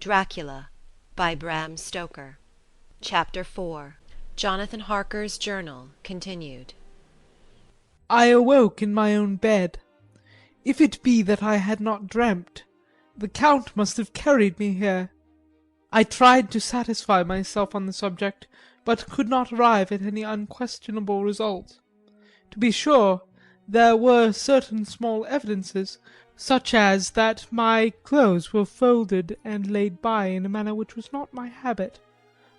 Dracula by Bram Stoker. Chapter 4. Jonathan Harker's Journal continued. I awoke in my own bed. If it be that I had not dreamt, the Count must have carried me here. I tried to satisfy myself on the subject, but could not arrive at any unquestionable result. To be sure, there were certain small evidences, such as that my clothes were folded and laid by in a manner which was not my habit.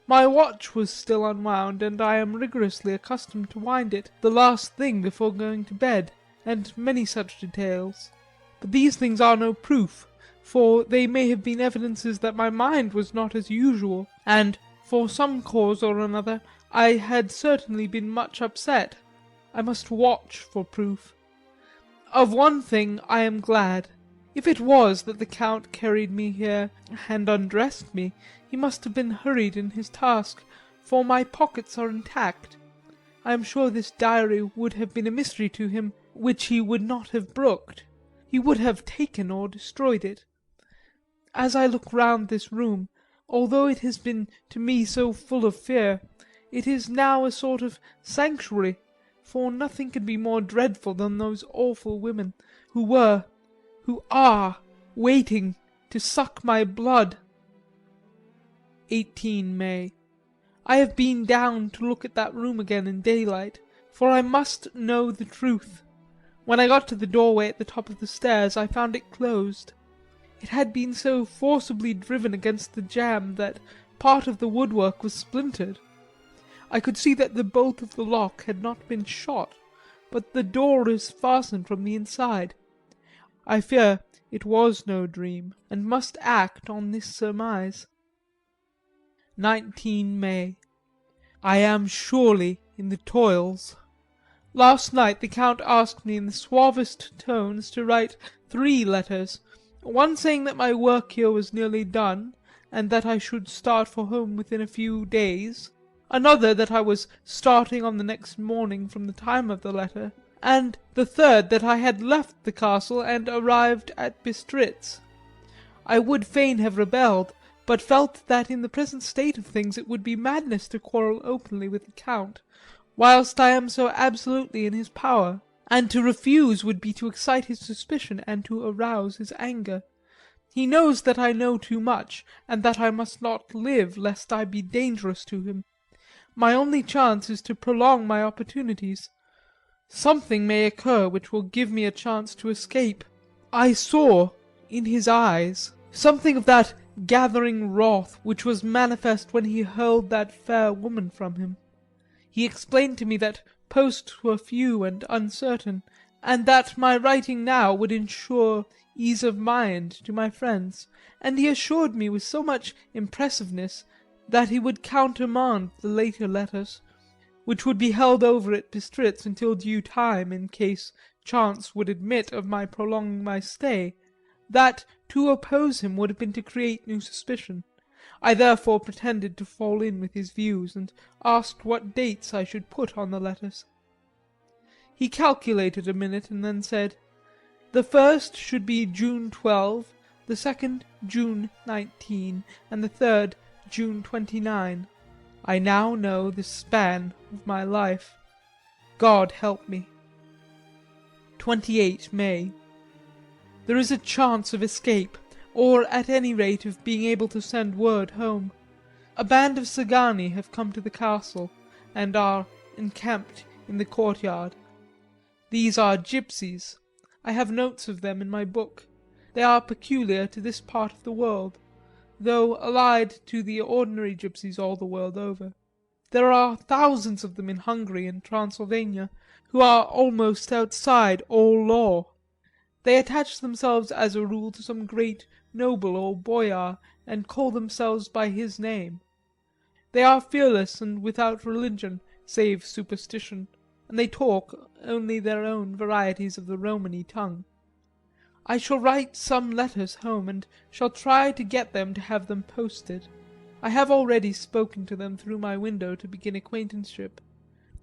My watch was still unwound, and I am rigorously accustomed to wind it the last thing before going to bed, and many such details. But these things are no proof, for they may have been evidences that my mind was not as usual, and, for some cause or another, I had certainly been much upset. I must watch for proof. Of one thing I am glad. If it was that the Count carried me here and undressed me, he must have been hurried in his task, for my pockets are intact. I am sure this diary would have been a mystery to him which he would not have brooked. He would have taken or destroyed it. As I look round this room, although it has been to me so full of fear, it is now a sort of sanctuary, for nothing can be more dreadful than those awful women who are, waiting to suck my blood. 18 May. I have been down to look at that room again in daylight, for I must know the truth. When I got to the doorway at the top of the stairs I found it closed. It had been so forcibly driven against the jamb that part of the woodwork was splintered. I could see that the bolt of the lock had not been shot, but the door is fastened from the inside. I fear it was no dream, and must act on this surmise. 19 May. I am surely in the toils. Last night the Count asked me in the suavest tones to write 3 letters, one saying that my work here was nearly done, and that I should start for home within a few days, another that I was starting on the next morning from the time of the letter, and the third that I had left the castle and arrived at Bistritz. I would fain have rebelled, but felt that in the present state of things it would be madness to quarrel openly with the Count, whilst I am so absolutely in his power, and to refuse would be to excite his suspicion and to arouse his anger. He knows that I know too much, and that I must not live lest I be dangerous to him. My only chance is to prolong my opportunities. Something may occur which will give me a chance to escape. I saw in his eyes something of that gathering wrath which was manifest when he hurled that fair woman from him. He explained to me that posts were few and uncertain, and that my writing now would ensure ease of mind to my friends, and he assured me with so much impressiveness that he would countermand the later letters, which would be held over at Bistritz until due time in case chance would admit of my prolonging my stay, that to oppose him would have been to create new suspicion. I therefore pretended to fall in with his views, and asked what dates I should put on the letters. He calculated a minute and then said, "The first should be June 12, the second June 19, and the third June 29. I now know the span of my life. God help me." 28 May. There is a chance of escape, or at any rate of being able to send word home. A band of Sagani have come to the castle, and are encamped in the courtyard. These are gipsies. I have notes of them in my book. They are peculiar to this part of the world, though allied to the ordinary gipsies all the world over. There are thousands of them in Hungary and Transylvania, who are almost outside all law. They attach themselves as a rule to some great noble or boyar, and call themselves by his name. They are fearless and without religion, save superstition, and they talk only their own varieties of the Romany tongue. I shall write some letters home, and shall try to get them to have them posted. I have already spoken to them through my window to begin acquaintanceship.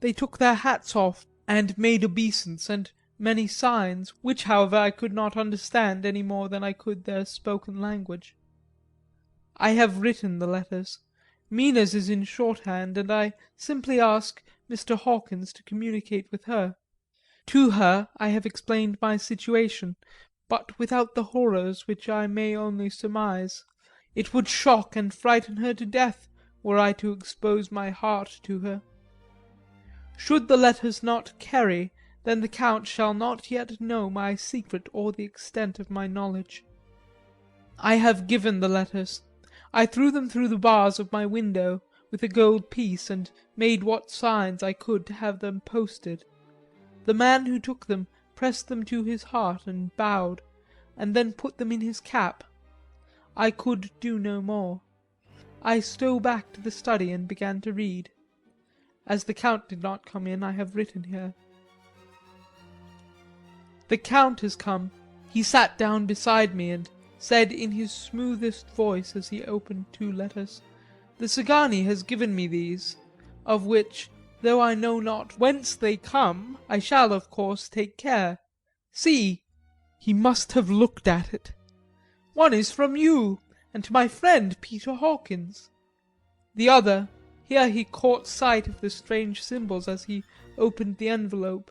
They took their hats off and made obeisance, and many signs, which however I could not understand any more than I could their spoken language. I have written the letters. Mina's is in shorthand, and I simply ask Mr. Hawkins to communicate with her. To her I have explained my situation, but without the horrors which I may only surmise. It would shock and frighten her to death were I to expose my heart to her. Should the letters not carry, then the Count shall not yet know my secret or the extent of my knowledge. I have given the letters. I threw them through the bars of my window with a gold piece and made what signs I could to have them posted. The man who took them pressed them to his heart and bowed, and then put them in his cap. I could do no more. I stole back to the study and began to read. As the Count did not come in, I have written here. The Count has come. He sat down beside me and said in his smoothest voice as he opened 2 letters, "The Szgany has given me these, of which, though I know not whence they come, I shall of course take care. See!" He must have looked at it. "One is from you, and to my friend Peter Hawkins. The other," here he caught sight of the strange symbols as he opened the envelope,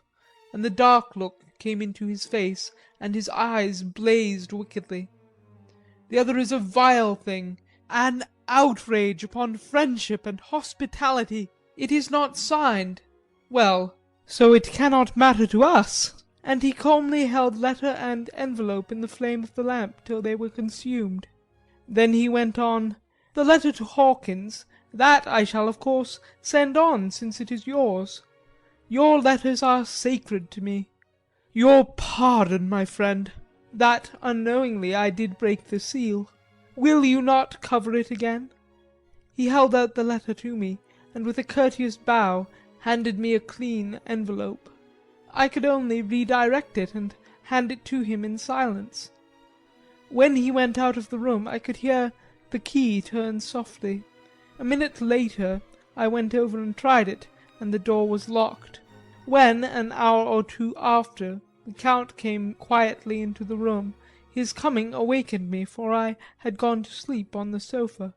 and the dark look came into his face and his eyes blazed wickedly. "The other is a vile thing, an outrage upon friendship and hospitality. It is not signed. Well, so it cannot matter to us." And he calmly held letter and envelope in the flame of the lamp till they were consumed. Then he went on, "The letter to Hawkins, that I shall of course send on, since it is yours. Your letters are sacred to me. Your pardon, my friend, that unknowingly I did break the seal. Will you not cover it again?" He held out the letter to me, and with a courteous bow handed me a clean envelope. I could only redirect it and hand it to him in silence. When he went out of the room I could hear the key turn softly. A minute later I went over and tried it, and the door was locked. When, an hour or 2 after, the Count came quietly into the room, his coming awakened me, for I had gone to sleep on the sofa.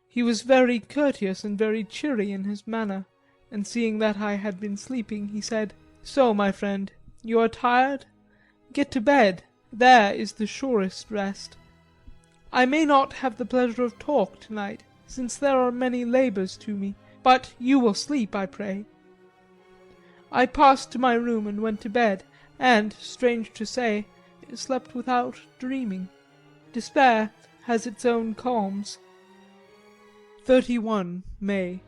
He was very courteous and very cheery in his manner, and seeing that I had been sleeping, he said, "So, my friend, you are tired? Get to bed, there is the surest rest. I may not have the pleasure of talk tonight, since there are many labours to me, but you will sleep, I pray." I passed to my room and went to bed, and, strange to say, slept without dreaming. Despair has its own calms. 31 May.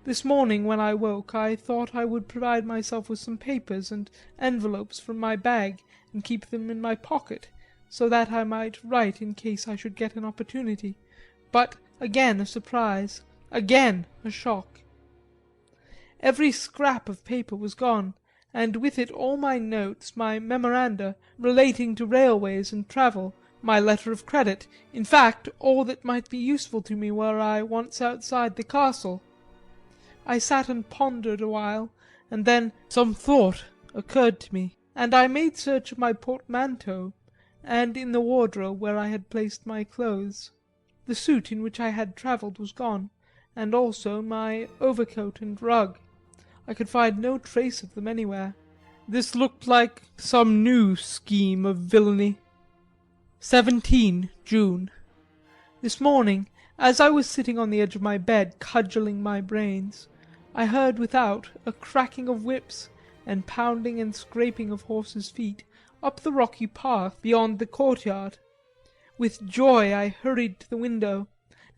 This morning when I woke I thought I would provide myself with some papers and envelopes from my bag and keep them in my pocket, so that I might write in case I should get an opportunity, but again a surprise, again a shock. Every scrap of paper was gone, and with it all my notes, my memoranda relating to railways and travel, my letter of credit, in fact all that might be useful to me were I once outside the castle. I sat and pondered a while, and then some thought occurred to me, and I made search of my portmanteau, and in the wardrobe where I had placed my clothes. The suit in which I had travelled was gone, and also my overcoat and rug. I could find no trace of them anywhere. This looked like some new scheme of villainy. 17 June. This morning, as I was sitting on the edge of my bed cudgelling my brains, I heard without a cracking of whips and pounding and scraping of horses' feet up the rocky path beyond the courtyard. With joy I hurried to the window,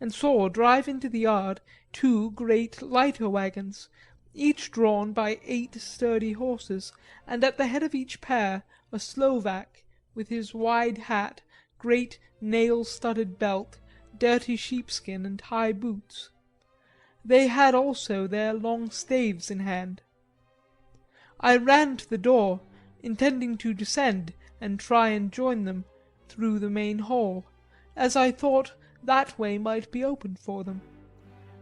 and saw drive into the yard 2 great leiter wagons, each drawn by 8 sturdy horses, and at the head of each pair a Slovak, with his wide hat, great nail-studded belt, dirty sheepskin, and high boots. They had also their long staves in hand. I ran to the door, intending to descend and try and join them through the main hall, as I thought that way might be opened for them.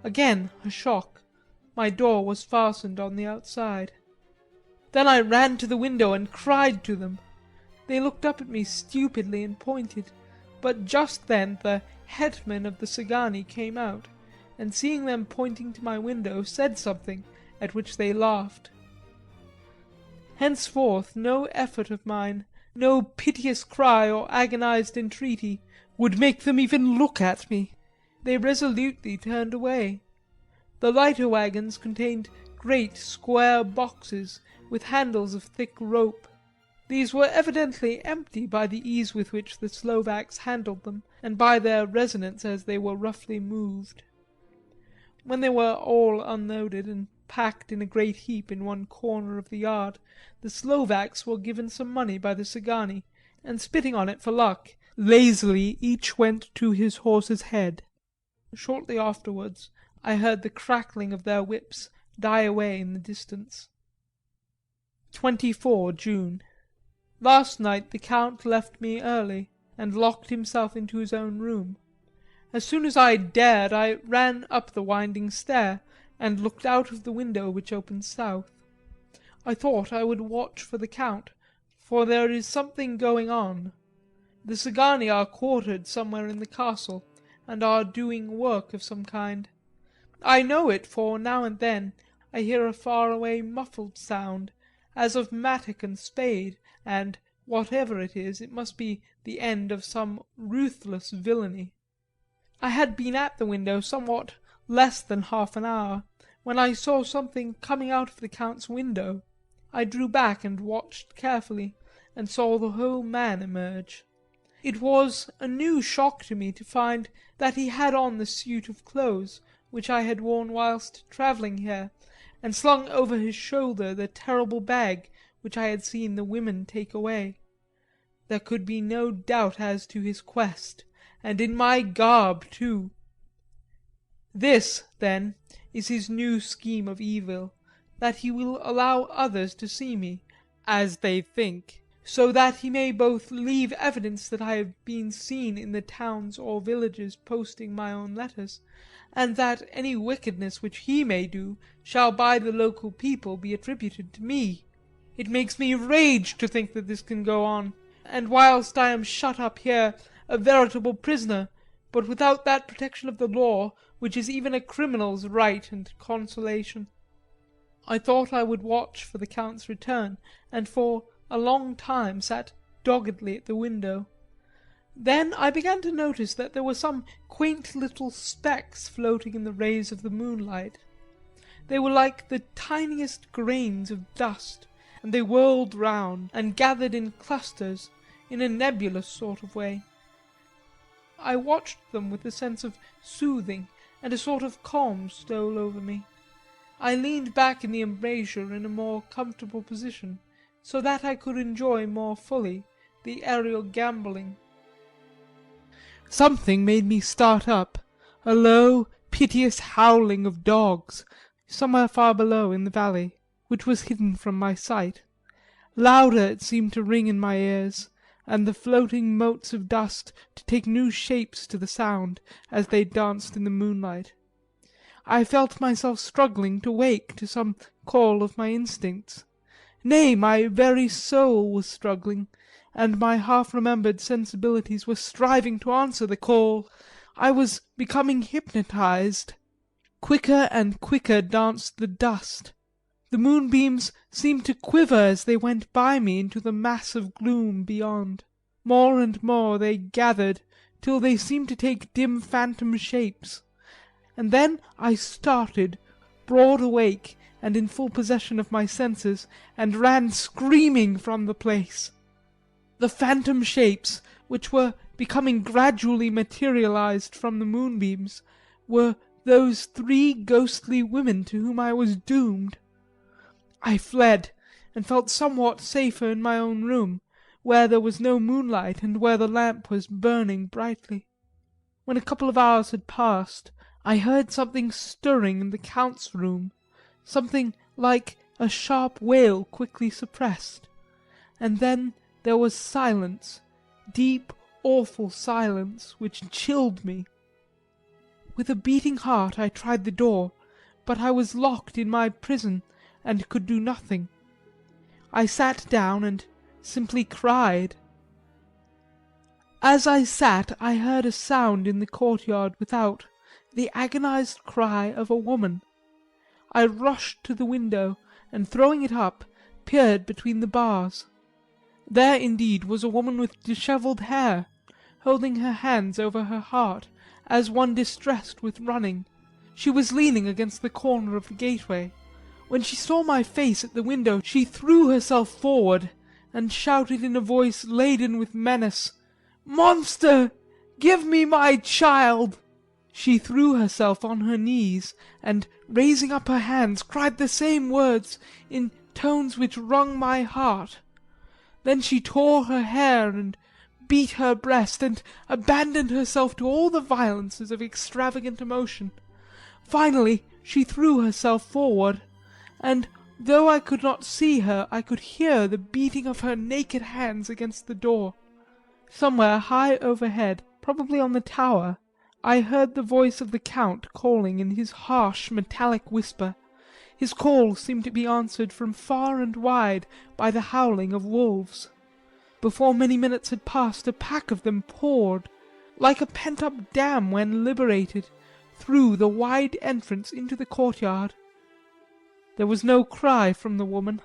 Again a shock. My door was fastened on the outside. Then I ran to the window and cried to them. They looked up at me stupidly and pointed. but just then the hetman of the Szgany came out, and seeing them pointing to my window said something, at which they laughed. Henceforth no effort of mine, no piteous cry or agonized entreaty, would make them even look at me. They resolutely turned away. The lighter wagons contained great square boxes with handles of thick rope. These were evidently empty by the ease with which the Slovaks handled them, and by their resonance as they were roughly moved. When they were all unloaded and packed in a great heap in one corner of the yard, the Slovaks were given some money by the Szgany, and spitting on it for luck, lazily each went to his horse's head. Shortly afterwards I heard the crackling of their whips die away in the distance. 24 June. Last night the Count left me early, and locked himself into his own room. As soon as I dared I ran up the winding stair, and looked out of the window which opened south. I thought I would watch for the Count, for there is something going on. The Szgany are quartered somewhere in the castle, and are doing work of some kind. I know it, for now and then I hear a far-away muffled sound, as of mattock and spade, and, whatever it is, it must be the end of some ruthless villainy. I had been at the window somewhat less than half an hour, when I saw something coming out of the Count's window. I drew back and watched carefully, and saw the whole man emerge. It was a new shock to me to find that he had on the suit of clothes which I had worn whilst travelling here, and slung over his shoulder the terrible bag which I had seen the women take away. There could be no doubt as to his quest, and in my garb too. This, then, is his new scheme of evil, that he will allow others to see me, as they think, so that he may both leave evidence that I have been seen in the towns or villages posting my own letters, and that any wickedness which he may do shall by the local people be attributed to me. It makes me rage to think that this can go on, and whilst I am shut up here a veritable prisoner, but without that protection of the law which is even a criminal's right and consolation. I thought I would watch for the Count's return, and for a long time sat doggedly at the window. Then I began to notice that there were some quaint little specks floating in the rays of the moonlight. They were like the tiniest grains of dust, and they whirled round and gathered in clusters in a nebulous sort of way. I watched them with a sense of soothing, and a sort of calm stole over me. I leaned back in the embrasure in a more comfortable position, so that I could enjoy more fully the aerial gambolling. Something made me start up, a low, piteous howling of dogs, somewhere far below in the valley, which was hidden from my sight. Louder it seemed to ring in my ears, and the floating motes of dust to take new shapes to the sound as they danced in the moonlight. I felt myself struggling to wake to some call of my instincts. Nay, my very soul was struggling, and my half-remembered sensibilities were striving to answer the call. I was becoming hypnotized. Quicker and quicker danced the dust. The moonbeams seemed to quiver as they went by me into the mass of gloom beyond. More and more they gathered, till they seemed to take dim phantom shapes. And then I started, broad awake and in full possession of my senses, and ran screaming from the place. The phantom shapes, which were becoming gradually materialized from the moonbeams, were those three ghostly women to whom I was doomed. I fled, and felt somewhat safer in my own room, where there was no moonlight and where the lamp was burning brightly. When a couple of hours had passed, I heard something stirring in the Count's room, something like a sharp wail quickly suppressed, and then there was silence, deep, awful silence, which chilled me. With a beating heart I tried the door, but I was locked in my prison and could do nothing. I sat down and simply cried. As I sat I heard a sound in the courtyard without, the agonised cry of a woman. I rushed to the window, and throwing it up, peered between the bars. There indeed was a woman with dishevelled hair, holding her hands over her heart, as one distressed with running. She was leaning against the corner of the gateway. When she saw my face at the window she threw herself forward, and shouted in a voice laden with menace, "Monster! Give me my child!" She threw herself on her knees, and, raising up her hands, cried the same words in tones which wrung my heart. Then she tore her hair and beat her breast, and abandoned herself to all the violences of extravagant emotion. Finally she threw herself forward, and though I could not see her I could hear the beating of her naked hands against the door. Somewhere high overhead, probably on the tower, I heard the voice of the Count calling in his harsh metallic whisper. His call seemed to be answered from far and wide by the howling of wolves. Before many minutes had passed a pack of them poured, like a pent-up dam when liberated, through the wide entrance into the courtyard. There was no cry from the woman,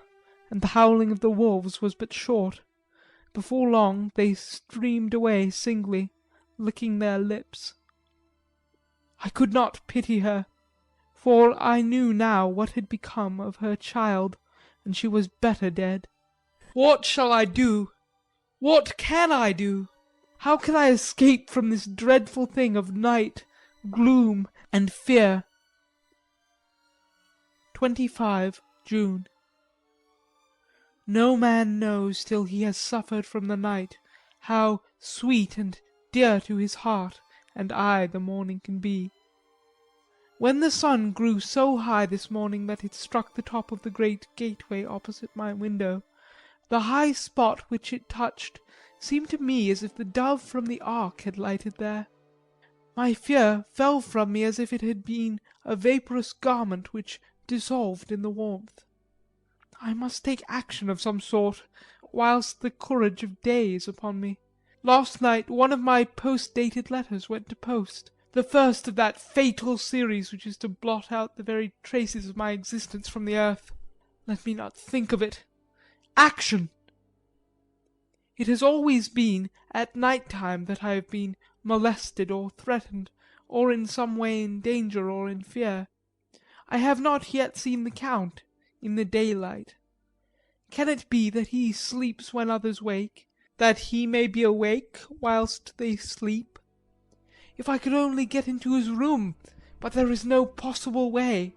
and the howling of the wolves was but short. Before long they streamed away singly, licking their lips. I could not pity her, for I knew now what had become of her child, and she was better dead. What shall I do? What can I do? How can I escape from this dreadful thing of night, gloom, and fear? 25 June. No man knows till he has suffered from the night how sweet and dear to his heart and eye the morning can be. When the sun grew so high this morning that it struck the top of the great gateway opposite my window, the high spot which it touched seemed to me as if the dove from the ark had lighted there. My fear fell from me as if it had been a vaporous garment which dissolved in the warmth. I must take action of some sort, whilst the courage of day is upon me. Last night one of my post-dated letters went to post, the first of that fatal series which is to blot out the very traces of my existence from the earth. Let me not think of it. Action! It has always been at night time that I have been molested or threatened, or in some way in danger or in fear. I have not yet seen the Count in the daylight. Can it be that he sleeps when others wake, that he may be awake whilst they sleep? If I could only get into his room! But there is no possible way.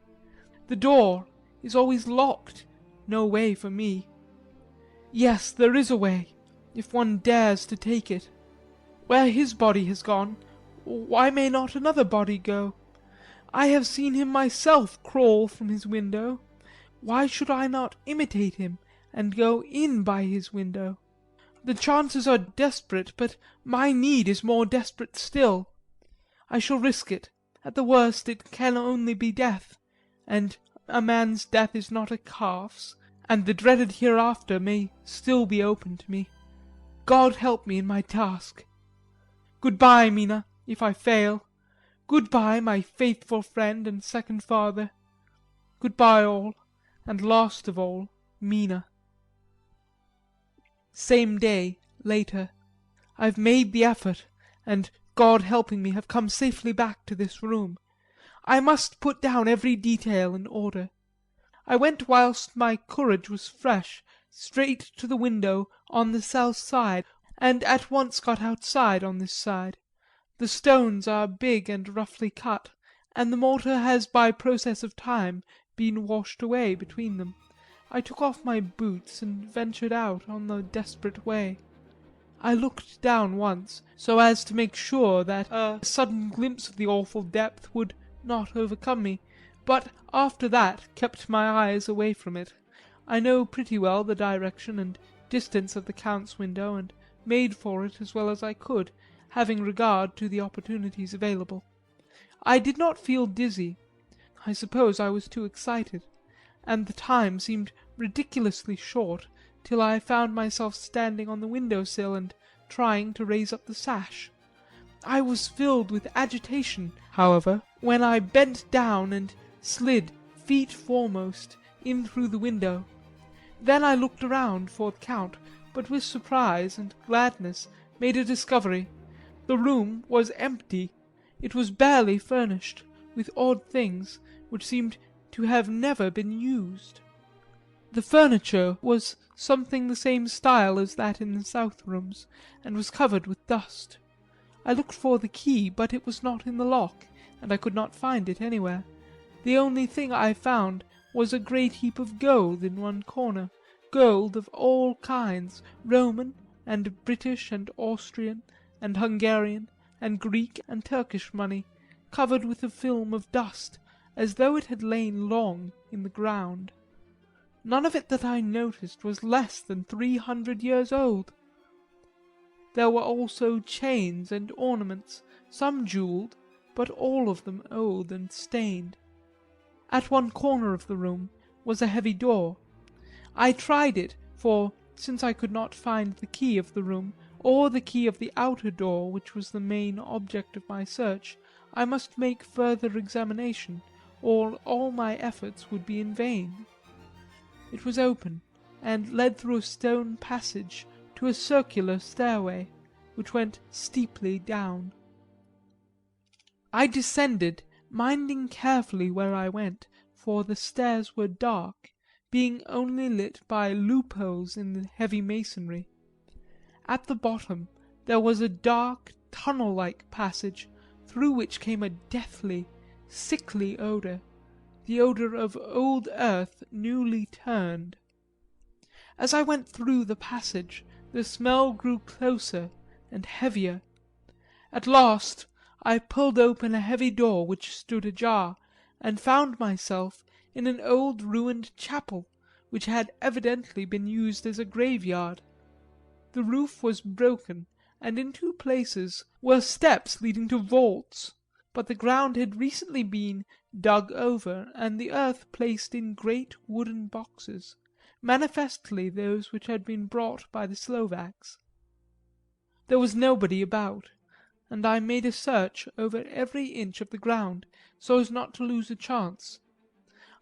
The door is always locked, no way for me. Yes, there is a way, if one dares to take it. Where his body has gone, why may not another body go? I have seen him myself crawl from his window. Why should I not imitate him, and go in by his window? The chances are desperate, but my need is more desperate still. I shall risk it. At the worst it can only be death, and a man's death is not a calf's, and the dreaded hereafter may still be open to me. God help me in my task. Good-bye, Mina, if I fail. Good-bye, my faithful friend and second father. Good-bye all, and last of all, Mina. Same day, later. I've made the effort, and, God helping me, have come safely back to this room. I must put down every detail in order. I went whilst my courage was fresh, straight to the window on the south side, and at once got outside on this side. The stones are big and roughly cut, and the mortar has by process of time been washed away between them. I took off my boots and ventured out on the desperate way. I looked down once, so as to make sure that a sudden glimpse of the awful depth would not overcome me, but after that kept my eyes away from it. I know pretty well the direction and distance of the Count's window, and made for it as well as I could, having regard to the opportunities available. I did not feel dizzy. I suppose I was too excited, and the time seemed ridiculously short till I found myself standing on the window sill and trying to raise up the sash. I was filled with agitation, however, when I bent down and slid, feet foremost, in through the window. Then I looked around for the Count, but with surprise and gladness made a discovery. The room was empty. It was barely furnished, with odd things which seemed to have never been used. The furniture was something the same style as that in the south rooms, and was covered with dust. I looked for the key, but it was not in the lock, and I could not find it anywhere. The only thing I found was a great heap of gold in one corner, gold of all kinds, Roman and British and Austrian and Hungarian and Greek and Turkish money, covered with a film of dust, as though it had lain long in the ground. None of it that I noticed was less than 300 years old. There were also chains and ornaments, some jewelled, but all of them old and stained. At one corner of the room was a heavy door. I tried it, for, since I could not find the key of the room, or the key of the outer door which was the main object of my search, I must make further examination, or all my efforts would be in vain. It was open, and led through a stone passage to a circular stairway, which went steeply down. I descended, minding carefully where I went, for the stairs were dark, being only lit by loopholes in the heavy masonry. At the bottom there was a dark, tunnel-like passage, through which came a deathly, sickly odour, the odour of old earth newly turned. As I went through the passage, the smell grew closer and heavier. At last I pulled open a heavy door which stood ajar, and found myself in an old ruined chapel, which had evidently been used as a graveyard. The roof was broken, and in two places were steps leading to vaults, but the ground had recently been dug over and the earth placed in great wooden boxes, manifestly those which had been brought by the Slovaks. There was nobody about, and I made a search over every inch of the ground, so as not to lose a chance.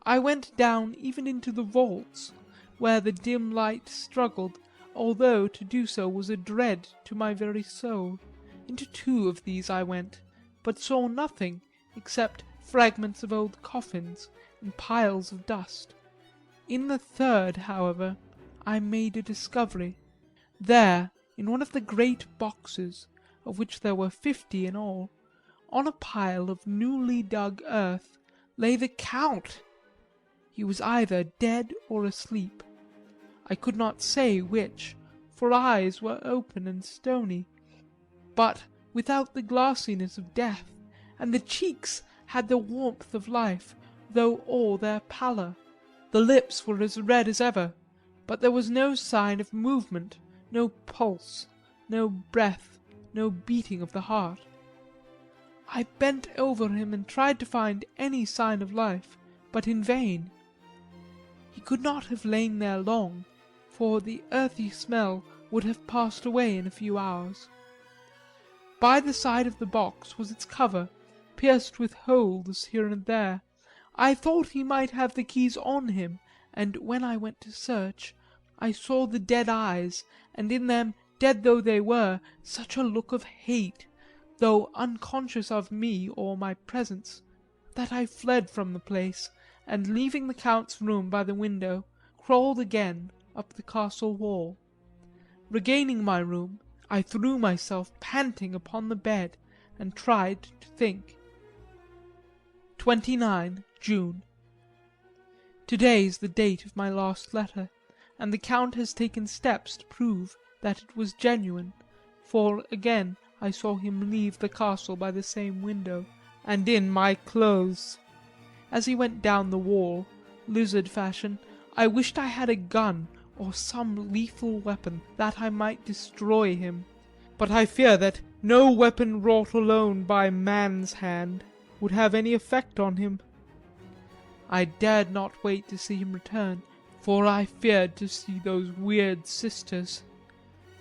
I went down even into the vaults, where the dim light struggled, although to do so was a dread to my very soul. Into two of these I went, but saw nothing except fragments of old coffins and piles of dust. In the third, however, I made a discovery. There, in one of the great boxes, of which there were 50 in all, on a pile of newly dug earth, lay the Count. He was either dead or asleep. I could not say which, for eyes were open and stony, but without the glassiness of death, and the cheeks had the warmth of life, though all their pallor. The lips were as red as ever, but there was no sign of movement, no pulse, no breath, no beating of the heart. I bent over him and tried to find any sign of life, but in vain. He could not have lain there long, for the earthy smell would have passed away in a few hours. By the side of the box was its cover, pierced with holes here and there. I thought he might have the keys on him, and when I went to search, I saw the dead eyes, and in them, dead though they were, such a look of hate, though unconscious of me or my presence, that I fled from the place, and leaving the Count's room by the window, crawled again up the castle wall. Regaining my room, I threw myself panting upon the bed, and tried to think. 29 June. To-day's the date of my last letter, and the Count has taken steps to prove that it was genuine, for again I saw him leave the castle by the same window, and in my clothes. As he went down the wall, lizard fashion, I wished I had a gun or some lethal weapon, that I might destroy him, but I fear that no weapon wrought alone by man's hand would have any effect on him. I dared not wait to see him return, for I feared to see those weird sisters.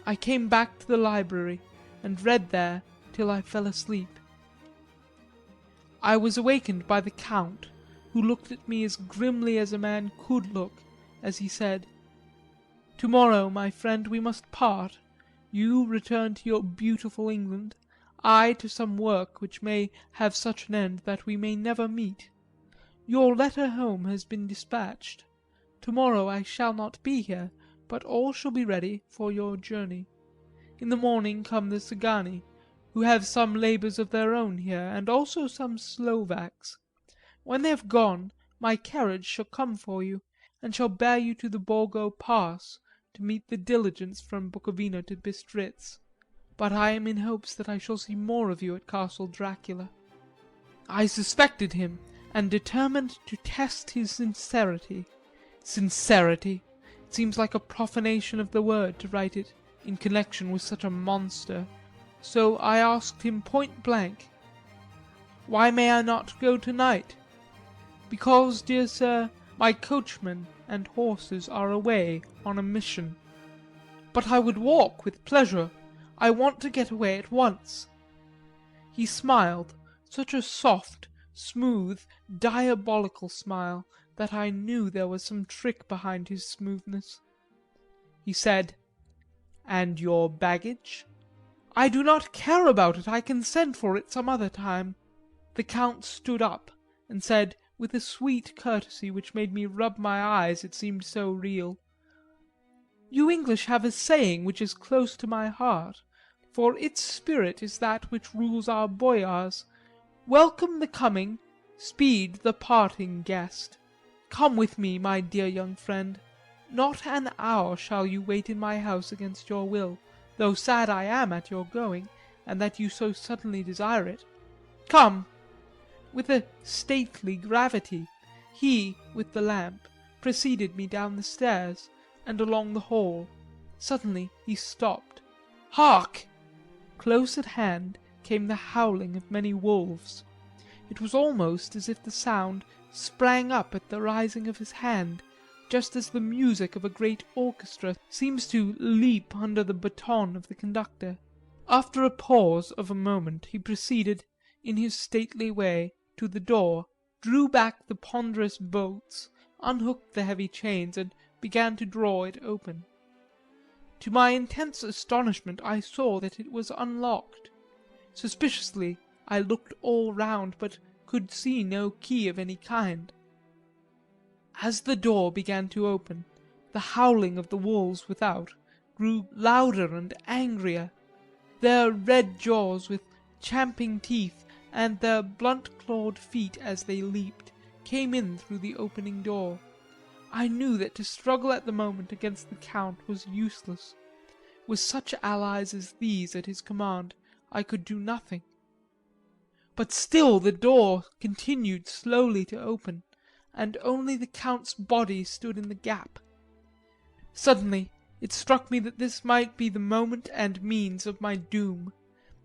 I came back to the library, and read there till I fell asleep. I was awakened by the Count, who looked at me as grimly as a man could look, as he said, "Tomorrow, my friend, we must part, you return to your beautiful England, I to some work which may have such an end that we may never meet. Your letter home has been dispatched. Tomorrow I shall not be here, but all shall be ready for your journey. In the morning come the Szgany, who have some labours of their own here, and also some Slovaks. When they have gone, my carriage shall come for you, and shall bear you to the Borgo Pass to meet the diligence from Bukovina to Bistritz. But I am in hopes that I shall see more of you at Castle Dracula." I suspected him, and determined to test his sincerity. Sincerity! It seems like a profanation of the word to write it in connection with such a monster. So I asked him point blank, "Why may I not go tonight?" "Because, dear sir, my coachman and horses are away on a mission." "But I would walk with pleasure. I want to get away at once." He smiled, such a soft, smooth, diabolical smile that I knew there was some trick behind his smoothness. He said, "And your baggage?" "I do not care about it. I can send for it some other time." The Count stood up, and said, with a sweet courtesy which made me rub my eyes, it seemed so real, "You English have a saying which is close to my heart, for its spirit is that which rules our boyars: 'Welcome the coming, speed the parting guest.' Come with me, my dear young friend. Not an hour shall you wait in my house against your will, though sad I am at your going, and that you so suddenly desire it. Come!" With a stately gravity, he, with the lamp, preceded me down the stairs, and along the hall. Suddenly he stopped. Hark! Close at hand came the howling of many wolves. It was almost as if the sound sprang up at the rising of his hand, just as the music of a great orchestra seems to leap under the baton of the conductor. After a pause of a moment he proceeded, in his stately way, to the door, drew back the ponderous bolts, unhooked the heavy chains, and began to draw it open. To my intense astonishment I saw that it was unlocked. Suspiciously I looked all round, but could see no key of any kind. As the door began to open, the howling of the wolves without grew louder and angrier. Their red jaws with champing teeth, and their blunt-clawed feet as they leaped, came in through the opening door. I knew that to struggle at the moment against the Count was useless. With such allies as these at his command, I could do nothing. But still the door continued slowly to open, and only the Count's body stood in the gap. Suddenly it struck me that this might be the moment and means of my doom.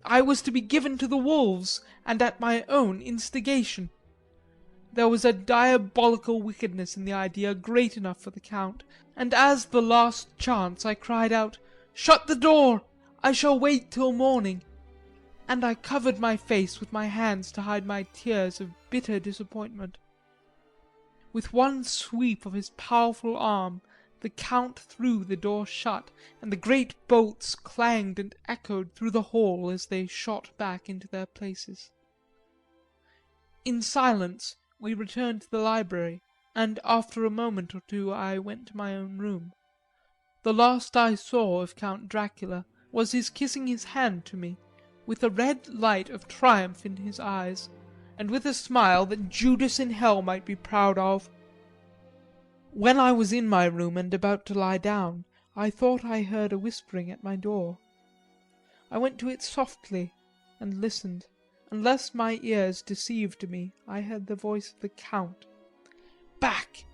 I was to be given to the wolves, and at my own instigation. There was a diabolical wickedness in the idea great enough for the Count, and as the last chance I cried out, "Shut the door! I shall wait till morning," and I covered my face with my hands to hide my tears of bitter disappointment. With one sweep of his powerful arm the Count threw the door shut, and the great bolts clanged and echoed through the hall as they shot back into their places. In silence we returned to the library, and after a moment or two I went to my own room. The last I saw of Count Dracula was his kissing his hand to me, with a red light of triumph in his eyes, and with a smile that Judas in hell might be proud of. When I was in my room and about to lie down, I thought I heard a whispering at my door. I went to it softly and listened. Unless my ears deceived me, I heard the voice of the Count. "Back!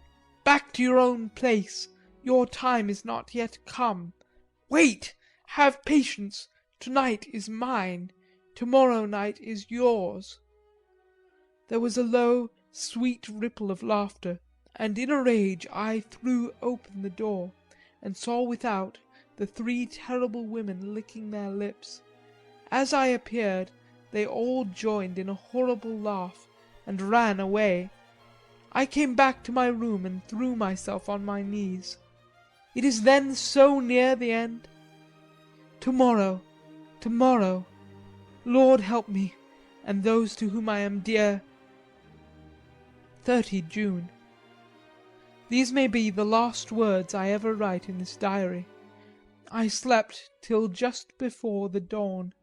Back to your own place! Your time is not yet come. Wait! Have patience! Tonight is mine. Tomorrow night is yours." There was a low, sweet ripple of laughter, and in a rage I threw open the door, and saw without the three terrible women licking their lips. As I appeared, they all joined in a horrible laugh and ran away. I came back to my room and threw myself on my knees. It is then so near the end? Tomorrow, tomorrow, Lord help me, and those to whom I am dear. 30 June. These may be the last words I ever write in this diary. I slept till just before the dawn,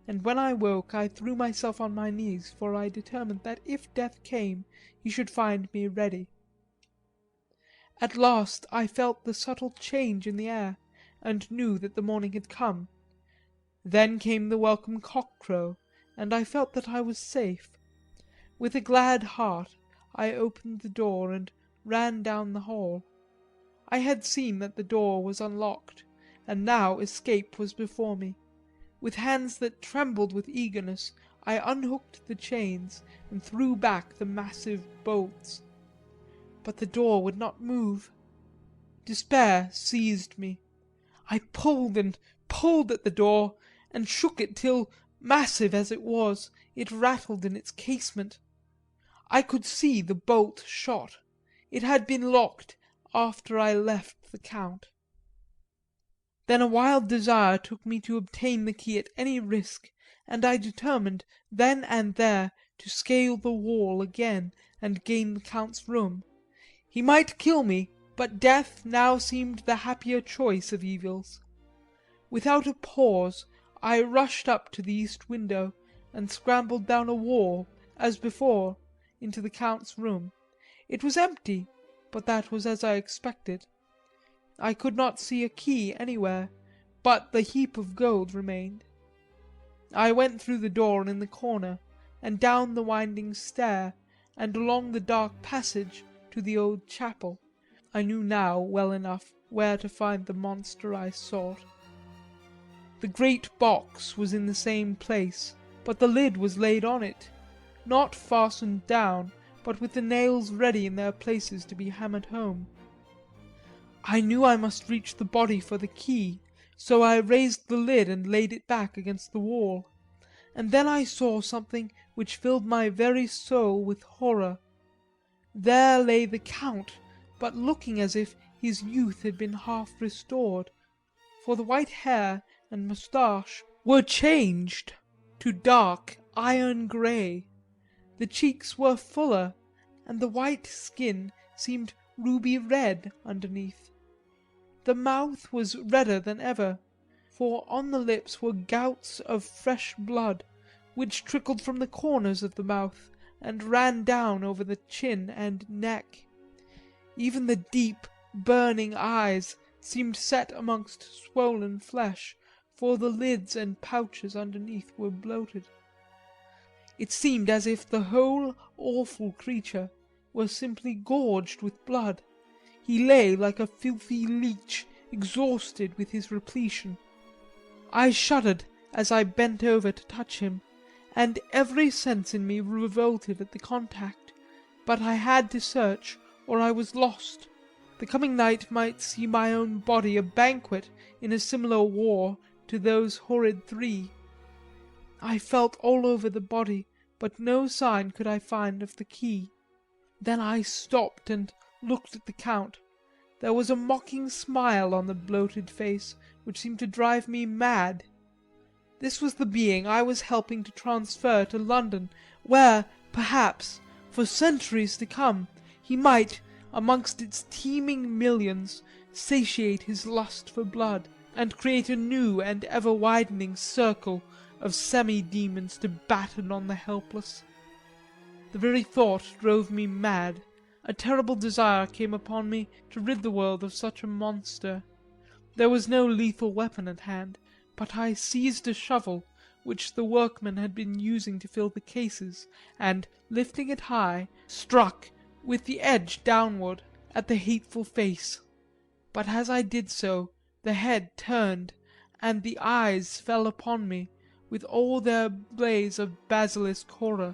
and when I woke I threw myself on my knees, for I determined that if death came he should find me ready. At last I felt the subtle change in the air, and knew that the morning had come. Then came the welcome cock-crow, and I felt that I was safe. With a glad heart I opened the door and ran down the hall. I had seen that the door was unlocked, and now escape was before me. With hands that trembled with eagerness I unhooked the chains and threw back the massive bolts. But the door would not move. Despair seized me. I pulled and pulled at the door, and shook it till, massive as it was, it rattled in its casement. I could see the bolt shot. It had been locked after I left the Count. Then a wild desire took me to obtain the key at any risk, and I determined then and there to scale the wall again and gain the Count's room. He might kill me, but death now seemed the happier choice of evils. Without a pause I rushed up to the east window and scrambled down a wall, as before, into the Count's room. It was empty, but that was as I expected. I could not see a key anywhere, but the heap of gold remained. I went through the door in the corner, and down the winding stair, and along the dark passage to the old chapel. I knew now well enough where to find the monster I sought. The great box was in the same place, but the lid was laid on it, not fastened down, but with the nails ready in their places to be hammered home. I knew I must reach the body for the key, so I raised the lid and laid it back against the wall. And then I saw something which filled my very soul with horror. There lay the Count, but looking as if his youth had been half restored, for the white hair and moustache were changed to dark iron grey, the cheeks were fuller, and the white skin seemed ruby red underneath. The mouth was redder than ever, for on the lips were gouts of fresh blood, which trickled from the corners of the mouth and ran down over the chin and neck. Even the deep, burning eyes seemed set amongst swollen flesh, for the lids and pouches underneath were bloated. It seemed as if the whole awful creature were simply gorged with blood. He lay like a filthy leech, exhausted with his repletion. I shuddered as I bent over to touch him, and every sense in me revolted at the contact, but I had to search, or I was lost. The coming night might see my own body a banquet in a similar war to those horrid three. I felt all over the body, but no sign could I find of the key. Then I stopped and looked at the Count. There was a mocking smile on the bloated face which seemed to drive me mad. This was the being I was helping to transfer to London, where, perhaps, for centuries to come, he might, amongst its teeming millions, satiate his lust for blood, and create a new and ever-widening circle of semi-demons to batten on the helpless. The very thought drove me mad. A terrible desire came upon me to rid the world of such a monster. There was no lethal weapon at hand, but I seized a shovel, which the workmen had been using to fill the cases, and, lifting it high, struck, with the edge downward, at the hateful face. But as I did so, the head turned, and the eyes fell upon me, with all their blaze of basilisk horror.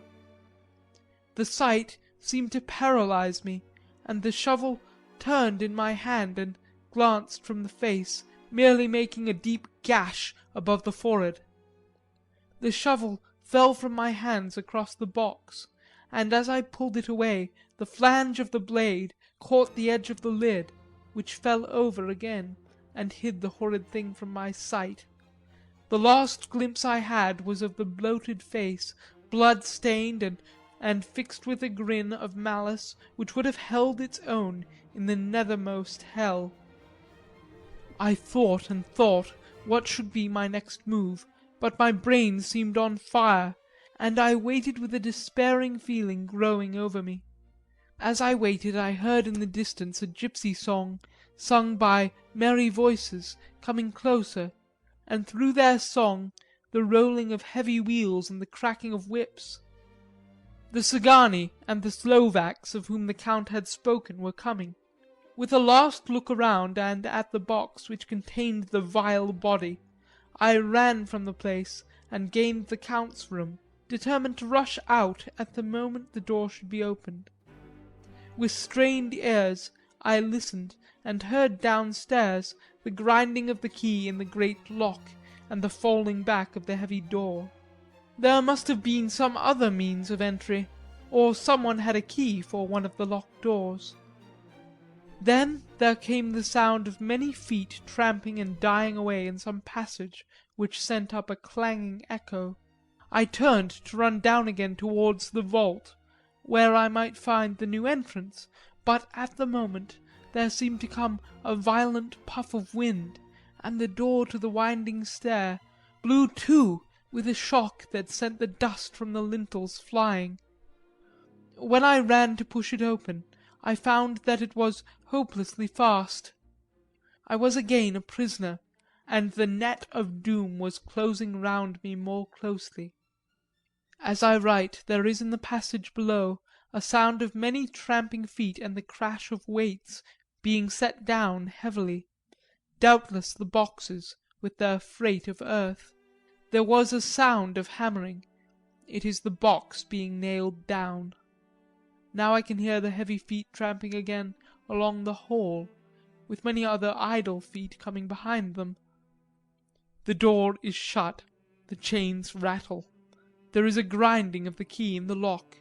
The sight seemed to paralyse me, and the shovel turned in my hand and glanced from the face merely making a deep gash above the forehead. The shovel fell from my hands across the box, and as I pulled it away the flange of the blade caught the edge of the lid, which fell over again and hid the horrid thing from my sight. The last glimpse I had was of the bloated face, blood-stained and fixed with a grin of malice which would have held its own in the nethermost hell. I thought and thought what should be my next move, but my brain seemed on fire, and I waited with a despairing feeling growing over me. As I waited I heard in the distance a gipsy song, sung by merry voices, coming closer, and through their song the rolling of heavy wheels and the cracking of whips. The Szgany and the Slovaks of whom the Count had spoken were coming. With a last look around and at the box which contained the vile body, I ran from the place and gained the Count's room, determined to rush out at the moment the door should be opened. With strained ears I listened and heard downstairs the grinding of the key in the great lock and the falling back of the heavy door. There must have been some other means of entry, or someone had a key for one of the locked doors. Then there came the sound of many feet tramping and dying away in some passage which sent up a clanging echo. I turned to run down again towards the vault, where I might find the new entrance, but at the moment there seemed to come a violent puff of wind, and the door to the winding stair blew to with a shock that sent the dust from the lintels flying. When I ran to push it open I found that it was hopelessly fast. I was again a prisoner, and the net of doom was closing round me more closely. As I write there is in the passage below a sound of many tramping feet and the crash of weights being set down heavily, doubtless the boxes with their freight of earth. There was a sound of hammering. It is the box being nailed down. Now I can hear the heavy feet tramping again along the hall, with many other idle feet coming behind them. The door is shut, the chains rattle. There is a grinding of the key in the lock.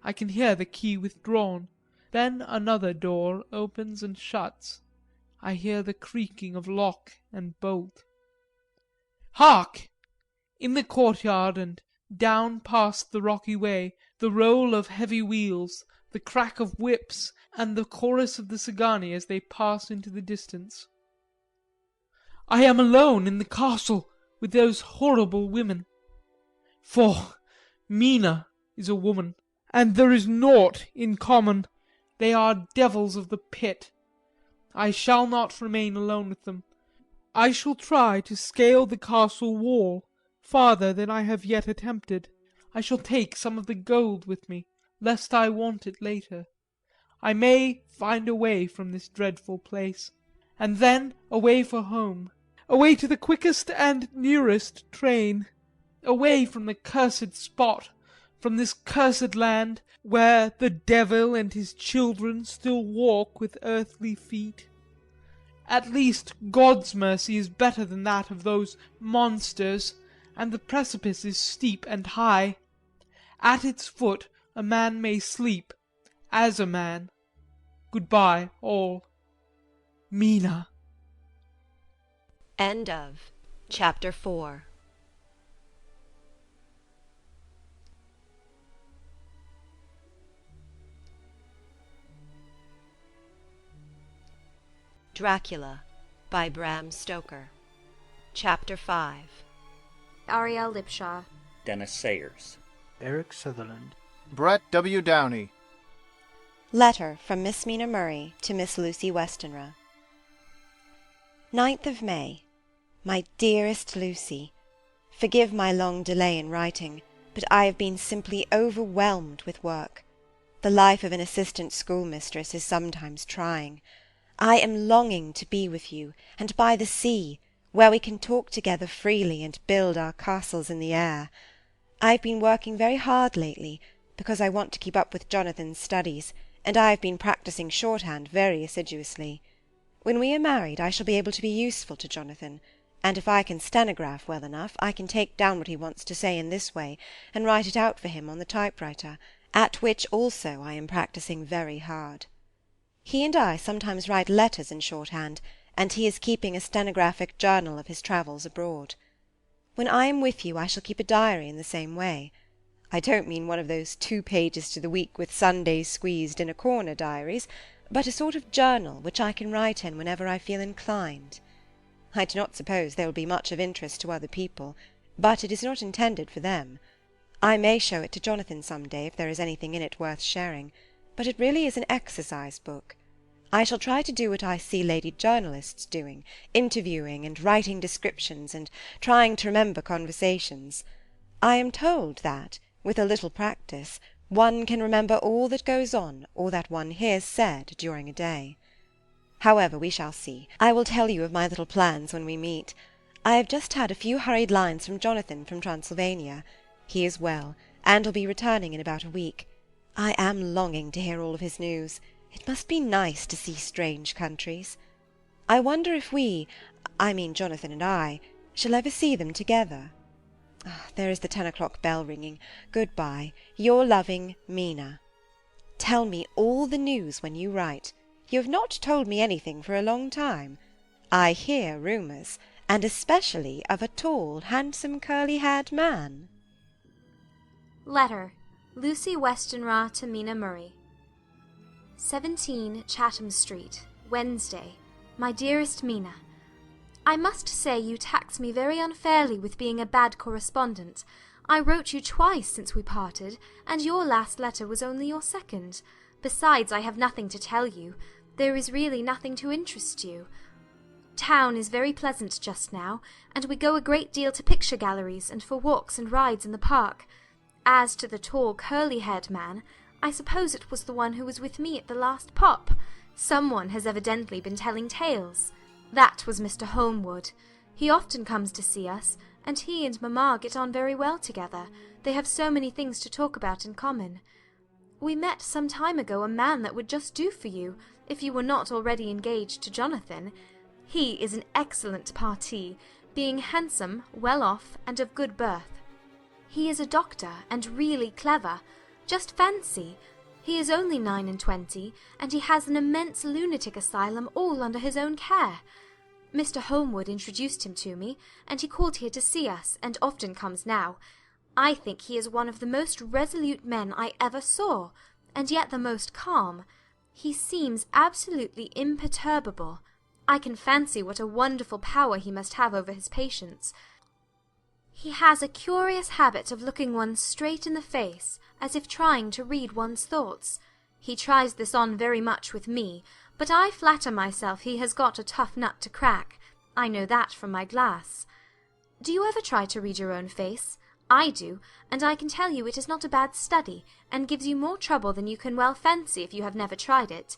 I can hear the key withdrawn. Then another door opens and shuts. I hear the creaking of lock and bolt. Hark! In the courtyard and down past the rocky way, the roll of heavy wheels, the crack of whips, and the chorus of the Szgany as they pass into the distance. I am alone in the castle with those horrible women. For Mina is a woman, and there is naught in common. They are devils of the pit. I shall not remain alone with them. I shall try to scale the castle wall farther than I have yet attempted. I shall take some of the gold with me, lest I want it later. I may find a way from this dreadful place, and then away for home, away to the quickest and nearest train, away from the cursed spot, from this cursed land, where the devil and his children still walk with earthly feet. At least God's mercy is better than that of those monsters, and the precipice is steep and high. At its foot a man may sleep, as a man. Goodbye, all. Mina. End of Chapter 4. Dracula by Bram Stoker. Chapter 5. Ariel Lipshaw, Dennis Sayers, Eric Sutherland, Brett W. Downey. Letter from Miss Mina Murray to Miss Lucy Westenra. 9th of May. My dearest Lucy, forgive my long delay in writing, but I have been simply overwhelmed with work. The life of an assistant schoolmistress is sometimes trying. I am longing to be with you, and by the sea, where we can talk together freely and build our castles in the air. I have been working very hard lately, because I want to keep up with Jonathan's studies, and I have been practising shorthand very assiduously. When we are married, I shall be able to be useful to Jonathan, and if I can stenograph well enough, I can take down what he wants to say in this way, and write it out for him on the typewriter, at which also I am practising very hard. He and I sometimes write letters in shorthand, and he is keeping a stenographic journal of his travels abroad. When I am with you, I shall keep a diary in the same way. I don't mean one of those 2 pages to the week with Sundays squeezed in a corner diaries, but a sort of journal which I can write in whenever I feel inclined. I do not suppose there will be much of interest to other people, but it is not intended for them. I may show it to Jonathan some day if there is anything in it worth sharing, but it really is an exercise book. I shall try to do what I see lady journalists doing, interviewing and writing descriptions and trying to remember conversations. I am told that, with a little practice, one can remember all that goes on or that one hears said during a day. However, we shall see. I will tell you of my little plans when we meet. I have just had a few hurried lines from Jonathan from Transylvania. He is well, and will be returning in about a week. I am longing to hear all of his news. It must be nice to see strange countries. I wonder if I mean Jonathan and I, shall ever see them together. There is the 10 o'clock bell ringing. Good-bye. Your loving Mina. Tell me all the news when you write. You have not told me anything for a long time. I hear rumours, and especially of a tall, handsome, curly-haired man. Letter. Lucy Westenra to Mina Murray. 17 Chatham Street, Wednesday. My dearest Mina, I must say you tax me very unfairly with being a bad correspondent. I wrote you twice since we parted, and your last letter was only your second. Besides, I have nothing to tell you. There is really nothing to interest you. Town is very pleasant just now, and we go a great deal to picture galleries and for walks and rides in the park. As to the tall, curly-haired man, I suppose it was the one who was with me at the last pop. Someone has evidently been telling tales. That was Mr. Holmwood. He often comes to see us, and he and mamma get on very well together. They have so many things to talk about in common. We met some time ago a man that would just do for you, if you were not already engaged to Jonathan. He is an excellent parti, being handsome, well off, and of good birth. He is a doctor, and really clever. Just fancy! He is only 29, and he has an immense lunatic asylum all under his own care. Mr. Holmwood introduced him to me, and he called here to see us, and often comes now. I think he is one of the most resolute men I ever saw, and yet the most calm. He seems absolutely imperturbable. I can fancy what a wonderful power he must have over his patients. He has a curious habit of looking one straight in the face, as if trying to read one's thoughts. He tries this on very much with me, but I flatter myself he has got a tough nut to crack. I know that from my glass. Do you ever try to read your own face? I do, and I can tell you it is not a bad study, and gives you more trouble than you can well fancy if you have never tried it.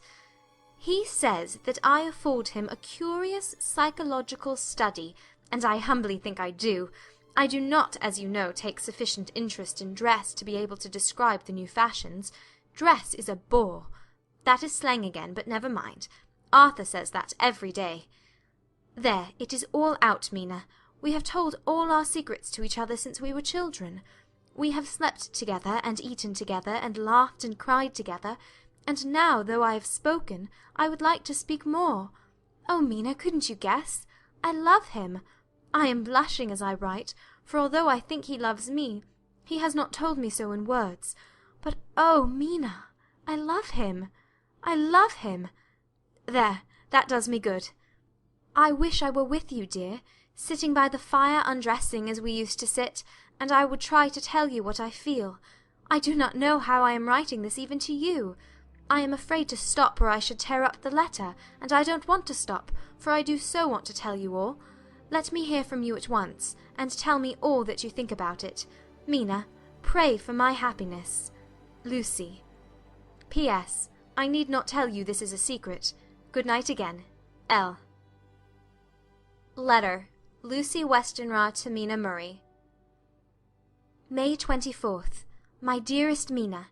He says that I afford him a curious psychological study, and I humbly think I do. I do not, as you know, take sufficient interest in dress to be able to describe the new fashions. Dress is a bore. That is slang again, but never mind. Arthur says that every day. There, it is all out, Mina. We have told all our secrets to each other since we were children. We have slept together, and eaten together, and laughed and cried together, and now, though I have spoken, I would like to speak more. Oh, Mina, couldn't you guess? I love him. I am blushing as I write, for although I think he loves me, he has not told me so in words. But oh, Mina, I love him. I love him. There, that does me good. I wish I were with you, dear, sitting by the fire undressing as we used to sit, and I would try to tell you what I feel. I do not know how I am writing this even to you. I am afraid to stop or I should tear up the letter, and I don't want to stop, for I do so want to tell you all. Let me hear from you at once, and tell me all that you think about it. Mina, pray for my happiness. Lucy. P.S. I need not tell you this is a secret. Good night again. L. Letter. Lucy Westenra to Mina Murray. May 24th. My dearest Mina,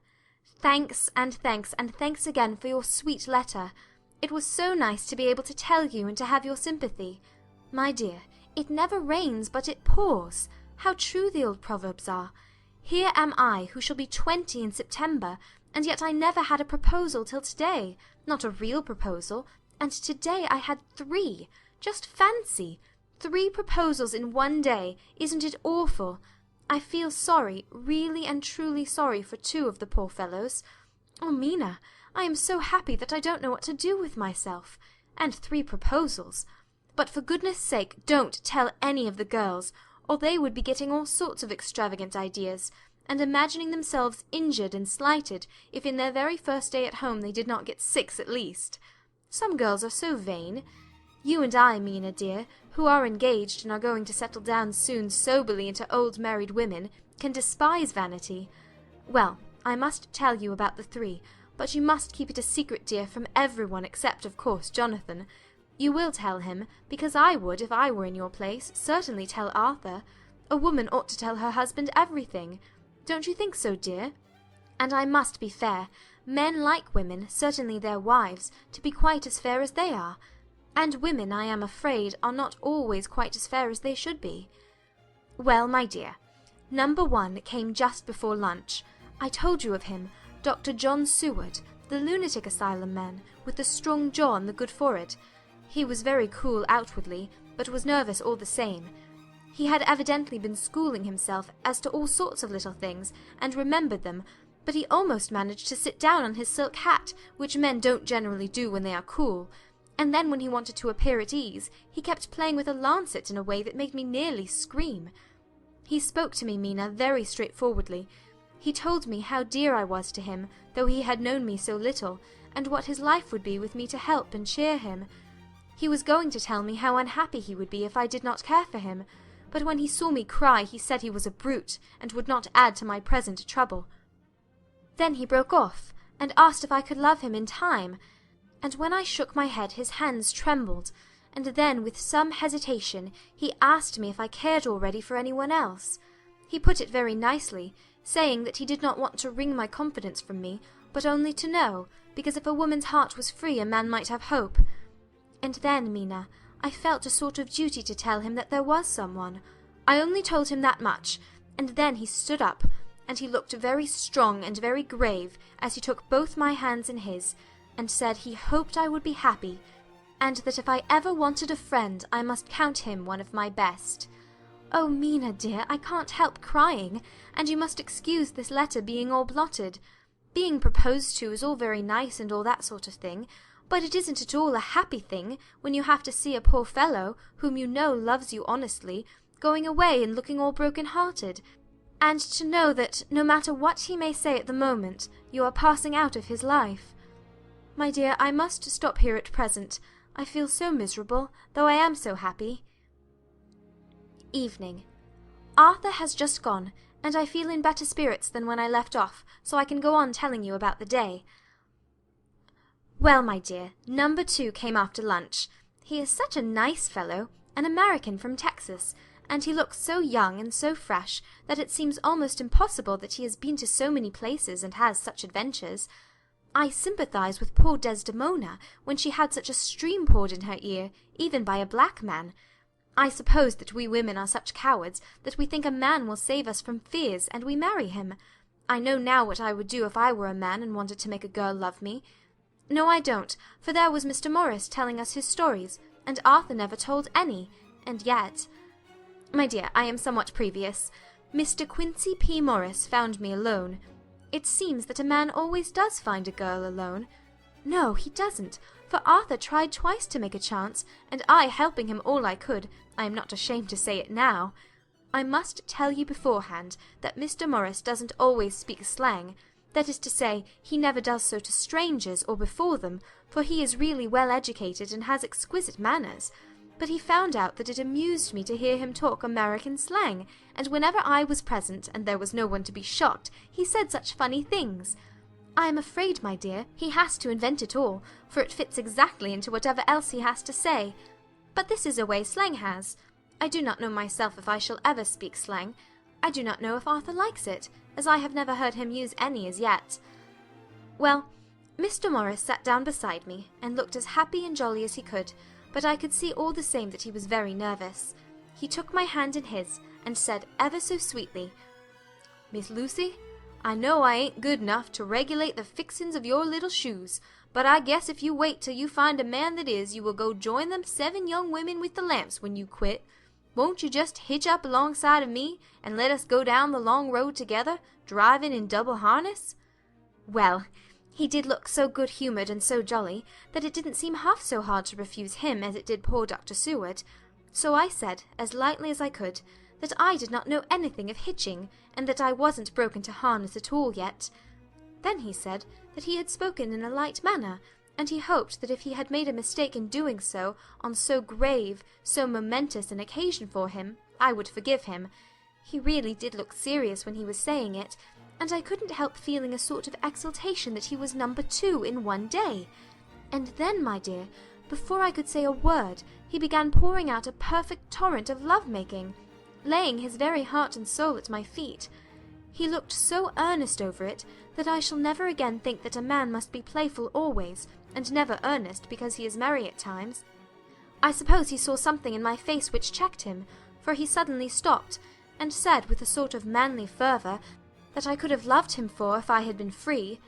thanks and thanks and thanks again for your sweet letter. It was so nice to be able to tell you and to have your sympathy. My dear, it never rains but it pours. How true the old proverbs are. Here am I, who shall be 20 in September, and yet I never had a proposal till to-day, not a real proposal, and to-day I had 3. Just fancy! 3 proposals in one day. Isn't it awful? I feel sorry, really and truly sorry for 2 of the poor fellows. Oh, Mina, I am so happy that I don't know what to do with myself. And 3 proposals. But for goodness' sake, don't tell any of the girls, or they would be getting all sorts of extravagant ideas, and imagining themselves injured and slighted if in their very first day at home they did not get 6 at least. Some girls are so vain. You and I, Mina dear, who are engaged and are going to settle down soon soberly into old married women, can despise vanity. Well, I must tell you about the 3, but you must keep it a secret, dear, from everyone except, of course, Jonathan. You will tell him, because I would, if I were in your place, certainly tell Arthur. A woman ought to tell her husband everything. Don't you think so, dear? And I must be fair. Men like women, certainly their wives, to be quite as fair as they are. And women, I am afraid, are not always quite as fair as they should be. Well, my dear, number 1 came just before lunch. I told you of him, Dr. John Seward, the lunatic asylum man, with the strong jaw and the good forehead. He was very cool outwardly, but was nervous all the same. He had evidently been schooling himself as to all sorts of little things, and remembered them, but he almost managed to sit down on his silk hat, which men don't generally do when they are cool, and then when he wanted to appear at ease, he kept playing with a lancet in a way that made me nearly scream. He spoke to me, Mina, very straightforwardly. He told me how dear I was to him, though he had known me so little, and what his life would be with me to help and cheer him. He was going to tell me how unhappy he would be if I did not care for him, but when he saw me cry he said he was a brute, and would not add to my present trouble. Then he broke off, and asked if I could love him in time, and when I shook my head his hands trembled, and then with some hesitation he asked me if I cared already for anyone else. He put it very nicely, saying that he did not want to wring my confidence from me, but only to know, because if a woman's heart was free a man might have hope. And then, Mina, I felt a sort of duty to tell him that there was someone. I only told him that much, and then he stood up, and he looked very strong and very grave as he took both my hands in his, and said he hoped I would be happy, and that if I ever wanted a friend I must count him one of my best. Oh, Mina, dear, I can't help crying, and you must excuse this letter being all blotted. Being proposed to is all very nice and all that sort of thing, but it isn't at all a happy thing when you have to see a poor fellow, whom you know loves you honestly, going away and looking all broken-hearted, and to know that, no matter what he may say at the moment, you are passing out of his life. My dear, I must stop here at present. I feel so miserable, though I am so happy. Evening. Arthur has just gone, and I feel in better spirits than when I left off, so I can go on telling you about the day. Well, my dear, number 2 came after lunch. He is such a nice fellow, an American from Texas, and he looks so young and so fresh that it seems almost impossible that he has been to so many places and has such adventures. I sympathize with poor Desdemona when she had such a stream poured in her ear, even by a black man. I suppose that we women are such cowards that we think a man will save us from fears, and we marry him. I know now what I would do if I were a man and wanted to make a girl love me. No, I don't, for there was Mr. Morris telling us his stories, and Arthur never told any, and yet— My dear, I am somewhat previous. Mr. Quincy P. Morris found me alone. It seems that a man always does find a girl alone. No, he doesn't, for Arthur tried twice to make a chance, and I, helping him all I could, I am not ashamed to say it now. I must tell you beforehand that Mr. Morris doesn't always speak slang. That is to say, he never does so to strangers or before them, for he is really well educated and has exquisite manners. But he found out that it amused me to hear him talk American slang, and whenever I was present, and there was no one to be shocked, he said such funny things. I am afraid, my dear, he has to invent it all, for it fits exactly into whatever else he has to say. But this is a way slang has. I do not know myself if I shall ever speak slang. I do not know if Arthur likes it, as I have never heard him use any as yet. Well, Mr. Morris sat down beside me, and looked as happy and jolly as he could, but I could see all the same that he was very nervous. He took my hand in his, and said ever so sweetly, "Miss Lucy, I know I ain't good enough to regulate the fixin's of your little shoes, but I guess if you wait till you find a man that is, you will go join them 7 young women with the lamps when you quit. Won't you just hitch up alongside of me, and let us go down the long road together, driving in double harness?" Well, he did look so good-humoured and so jolly, that it didn't seem half so hard to refuse him as it did poor Dr. Seward. So I said, as lightly as I could, that I did not know anything of hitching, and that I wasn't broken to harness at all yet. Then he said that he had spoken in a light manner, and he hoped that if he had made a mistake in doing so on so grave, so momentous an occasion for him, I would forgive him. He really did look serious when he was saying it, and I couldn't help feeling a sort of exultation that he was number 2 in one day. And then, my dear, before I could say a word, he began pouring out a perfect torrent of love-making, laying his very heart and soul at my feet. He looked so earnest over it that I shall never again think that a man must be playful always, and never earnest because he is merry at times. I suppose he saw something in my face which checked him, for he suddenly stopped, and said with a sort of manly fervour that I could have loved him for if I had been free,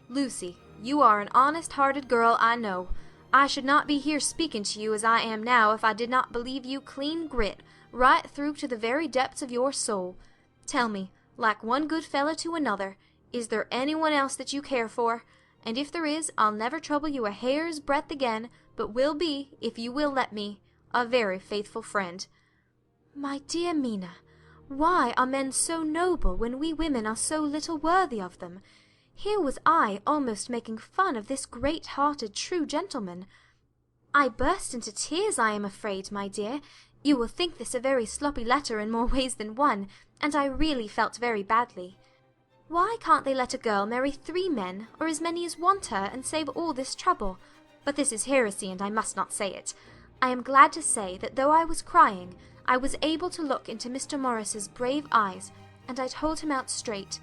"Lucy, you are an honest-hearted girl, I know. I should not be here speaking to you as I am now if I did not believe you clean grit, right through to the very depths of your soul. Tell me, like one good fellow to another, is there anyone else that you care for? And if there is, I'll never trouble you a hair's breadth again, but will be, if you will let me, a very faithful friend." My dear Mina, why are men so noble when we women are so little worthy of them? Here was I almost making fun of this great-hearted, true gentleman. I burst into tears, I am afraid, my dear. You will think this a very sloppy letter in more ways than one, and I really felt very badly. Why can't they let a girl marry 3 men, or as many as want her, and save all this trouble? But this is heresy, and I must not say it. I am glad to say that though I was crying, I was able to look into Mr. Morris's brave eyes, and I told him out straight,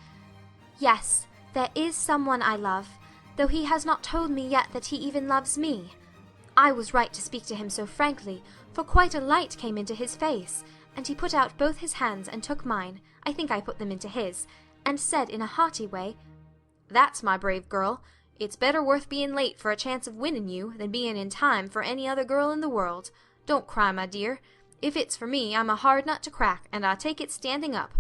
"Yes, there is someone I love, though he has not told me yet that he even loves me." I was right to speak to him so frankly, for quite a light came into his face, and he put out both his hands and took mine, I think I put them into his, and said in a hearty way, "That's my brave girl. It's better worth being late for a chance of winning you than being in time for any other girl in the world. Don't cry, my dear. If it's for me, I'm a hard nut to crack, and I take it standing up.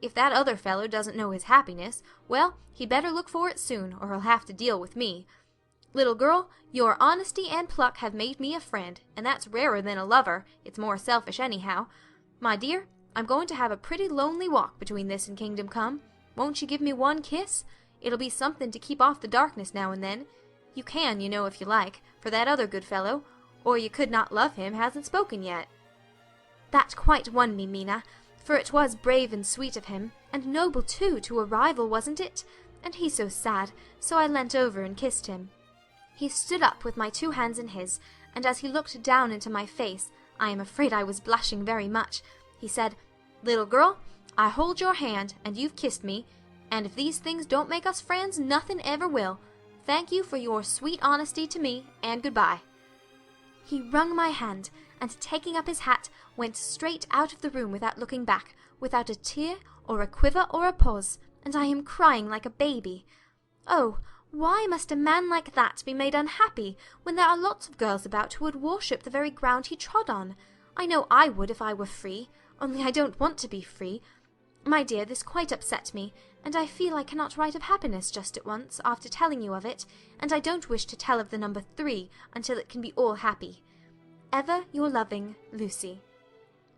If that other fellow doesn't know his happiness, well, he'd better look for it soon, or he'll have to deal with me. Little girl, your honesty and pluck have made me a friend, and that's rarer than a lover. It's more selfish anyhow. My dear, I'm going to have a pretty lonely walk between this and Kingdom Come. Won't you give me one kiss? It'll be something to keep off the darkness now and then. You can, you know, if you like, for that other good fellow, or you could not love him, hasn't spoken yet." That quite won me, Mina, for it was brave and sweet of him, and noble too, to a rival, wasn't it? And he so sad, so I leant over and kissed him. He stood up with my 2 hands in his, and as he looked down into my face, I am afraid I was blushing very much, he said, "Little girl, I hold your hand, and you've kissed me, and if these things don't make us friends, nothing ever will. Thank you for your sweet honesty to me, and goodbye." He wrung my hand, and taking up his hat, went straight out of the room without looking back, without a tear, or a quiver, or a pause, and I am crying like a baby. Oh, why must a man like that be made unhappy, when there are lots of girls about who would worship the very ground he trod on? I know I would if I were free, only I don't want to be free. My dear, this quite upset me, and I feel I cannot write of happiness just at once, after telling you of it, and I don't wish to tell of the number 3 until it can be all happy. Ever your loving Lucy.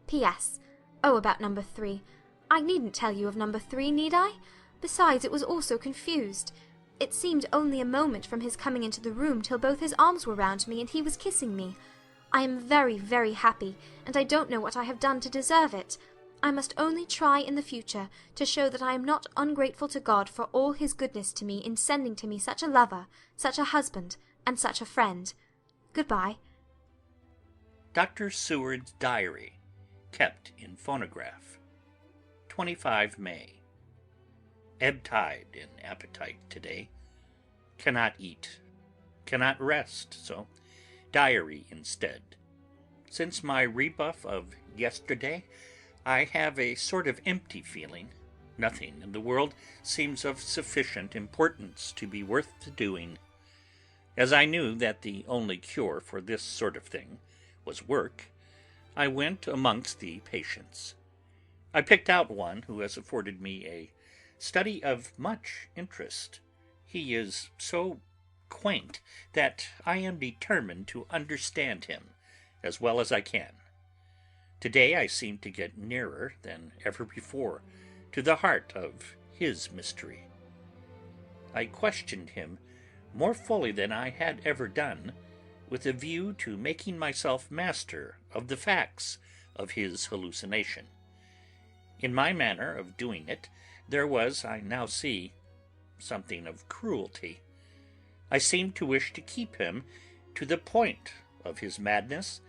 P.S. Oh, about number 3. I needn't tell you of number 3, need I? Besides, it was all so confused. It seemed only a moment from his coming into the room till both his arms were round me and he was kissing me. I am very, very happy, and I don't know what I have done to deserve it. I must only try in the future to show that I am not ungrateful to God for all his goodness to me in sending to me such a lover, such a husband, and such a friend. Goodbye. Dr. Seward's Diary, kept in phonograph. 25 May. Ebb tide in appetite today. cannot eat, cannot rest, so diary instead. Since my rebuff of yesterday, I have a sort of empty feeling. Nothing in the world seems of sufficient importance to be worth the doing. As I knew that the only cure for this sort of thing was work, I went amongst the patients. I picked out one who has afforded me a study of much interest. He is so quaint that I am determined to understand him as well as I can. Today I seem to get nearer than ever before to the heart of his mystery. I questioned him more fully than I had ever done, with a view to making myself master of the facts of his hallucination. In my manner of doing it there was, I now see, something of cruelty. I seemed to wish to keep him to the point of his madness,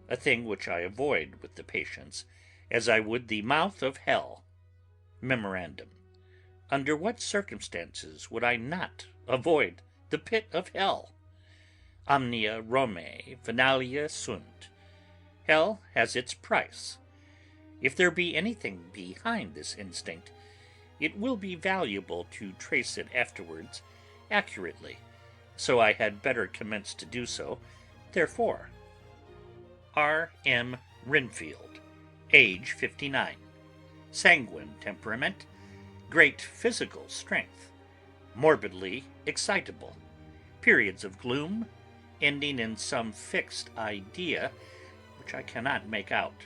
a thing which I avoid with the patients, as I would the mouth of hell. Memorandum: under what circumstances would I not avoid the pit of hell? Omnia Romae finalia sunt. Hell has its price. If there be anything behind this instinct, it will be valuable to trace it afterwards accurately, so I had better commence to do so, therefore. R.M. Renfield, age 59, sanguine temperament, great physical strength, morbidly excitable, periods of gloom, ending in some fixed idea which I cannot make out.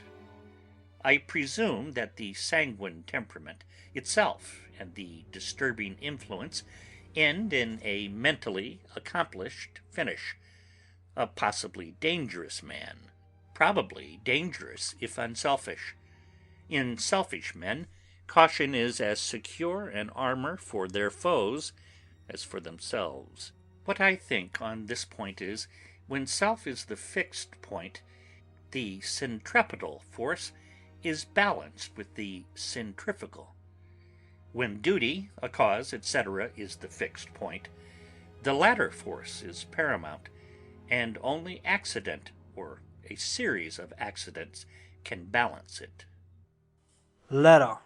I presume that the sanguine temperament itself and the disturbing influence end in a mentally accomplished finish. A possibly dangerous man, probably dangerous if unselfish. In selfish men, caution is as secure an armor for their foes as for themselves. What I think on this point is, when self is the fixed point, the centripetal force is balanced with the centrifugal. When duty, a cause, etc., is the fixed point, the latter force is paramount, and only accident or a series of accidents can balance it. Letter: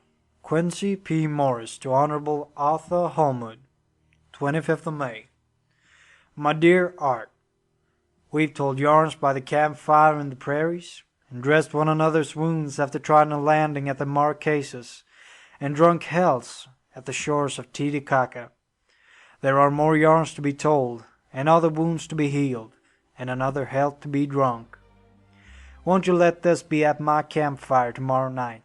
Quincy P. Morris to Honorable Arthur Holmwood, 25th of May. My dear Art, we've told yarns by the campfire in the prairies, and dressed one another's wounds after trying a landing at the Marquesas, and drunk healths at the shores of Titicaca. There are more yarns to be told, and other wounds to be healed, and another health to be drunk. Won't you let this be at my campfire tomorrow night?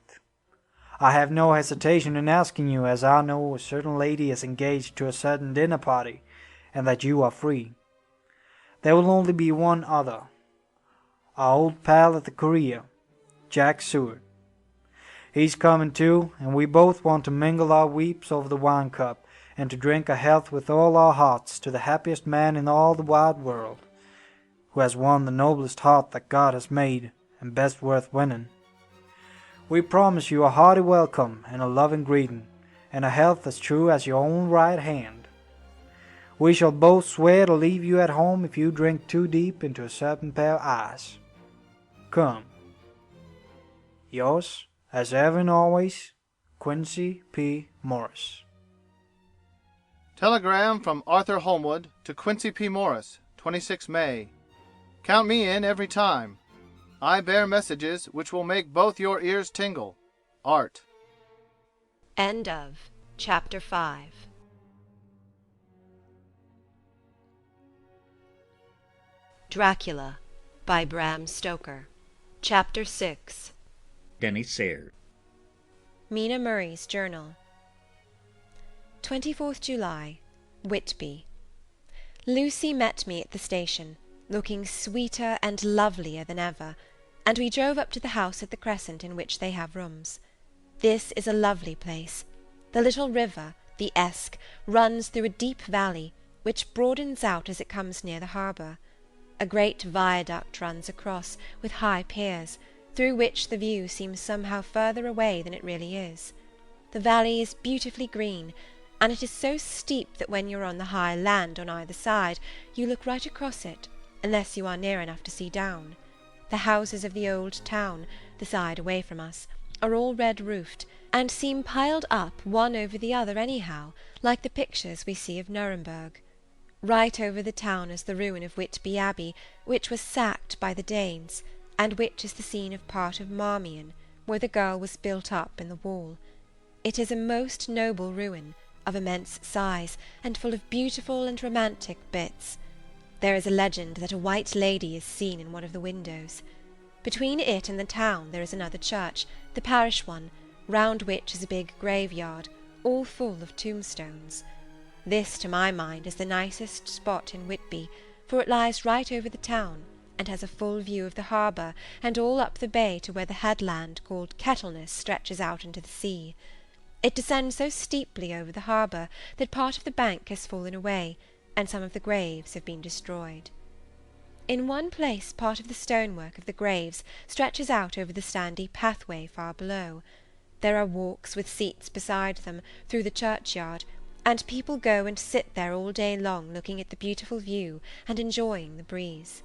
I have no hesitation in asking you, as I know a certain lady is engaged to a certain dinner party, and that you are free. There will only be one other, our old pal at the Korea, Jack Seward. He's coming too, and we both want to mingle our weeps over the wine cup, and to drink a health with all our hearts to the happiest man in all the wide world, who has won the noblest heart that God has made, and best worth winning. We promise you a hearty welcome and a loving greeting, and a health as true as your own right hand. We shall both swear to leave you at home if you drink too deep into a certain pair of eyes. Come. Yours, as ever and always, Quincy P. Morris. Telegram from Arthur Holmwood to Quincy P. Morris, 26 May. Count me in every time. I bear messages which will make both your ears tingle. Art. End of Chapter 5. Dracula by Bram Stoker. Chapter 6. Denny Sayre. Mina Murray's Journal. 24th July, Whitby. Lucy met me at the station, looking sweeter and lovelier than ever, and we drove up to the house at the Crescent in which they have rooms. This is a lovely place. The little river, the Esk, runs through a deep valley, which broadens out as it comes near the harbour. A great viaduct runs across, with high piers, through which the view seems somehow further away than it really is. The valley is beautifully green, and it is so steep that when you are on the high land on either side, you look right across it, unless you are near enough to see down. The houses of the old town, the side away from us, are all red-roofed, and seem piled up one over the other anyhow, like the pictures we see of Nuremberg. Right over the town is the ruin of Whitby Abbey, which was sacked by the Danes, and which is the scene of part of Marmion, where the girl was built up in the wall. It is a most noble ruin, of immense size, and full of beautiful and romantic bits. There is a legend that a white lady is seen in one of the windows. Between it and the town there is another church, the parish one, round which is a big graveyard, all full of tombstones. This, to my mind, is the nicest spot in Whitby, for it lies right over the town, and has a full view of the harbour, and all up the bay to where the headland called Kettleness stretches out into the sea. It descends so steeply over the harbour that part of the bank has fallen away, and some of the graves have been destroyed. In one place part of the stonework of the graves stretches out over the sandy pathway far below. There are walks with seats beside them through the churchyard, and people go and sit there all day long looking at the beautiful view and enjoying the breeze.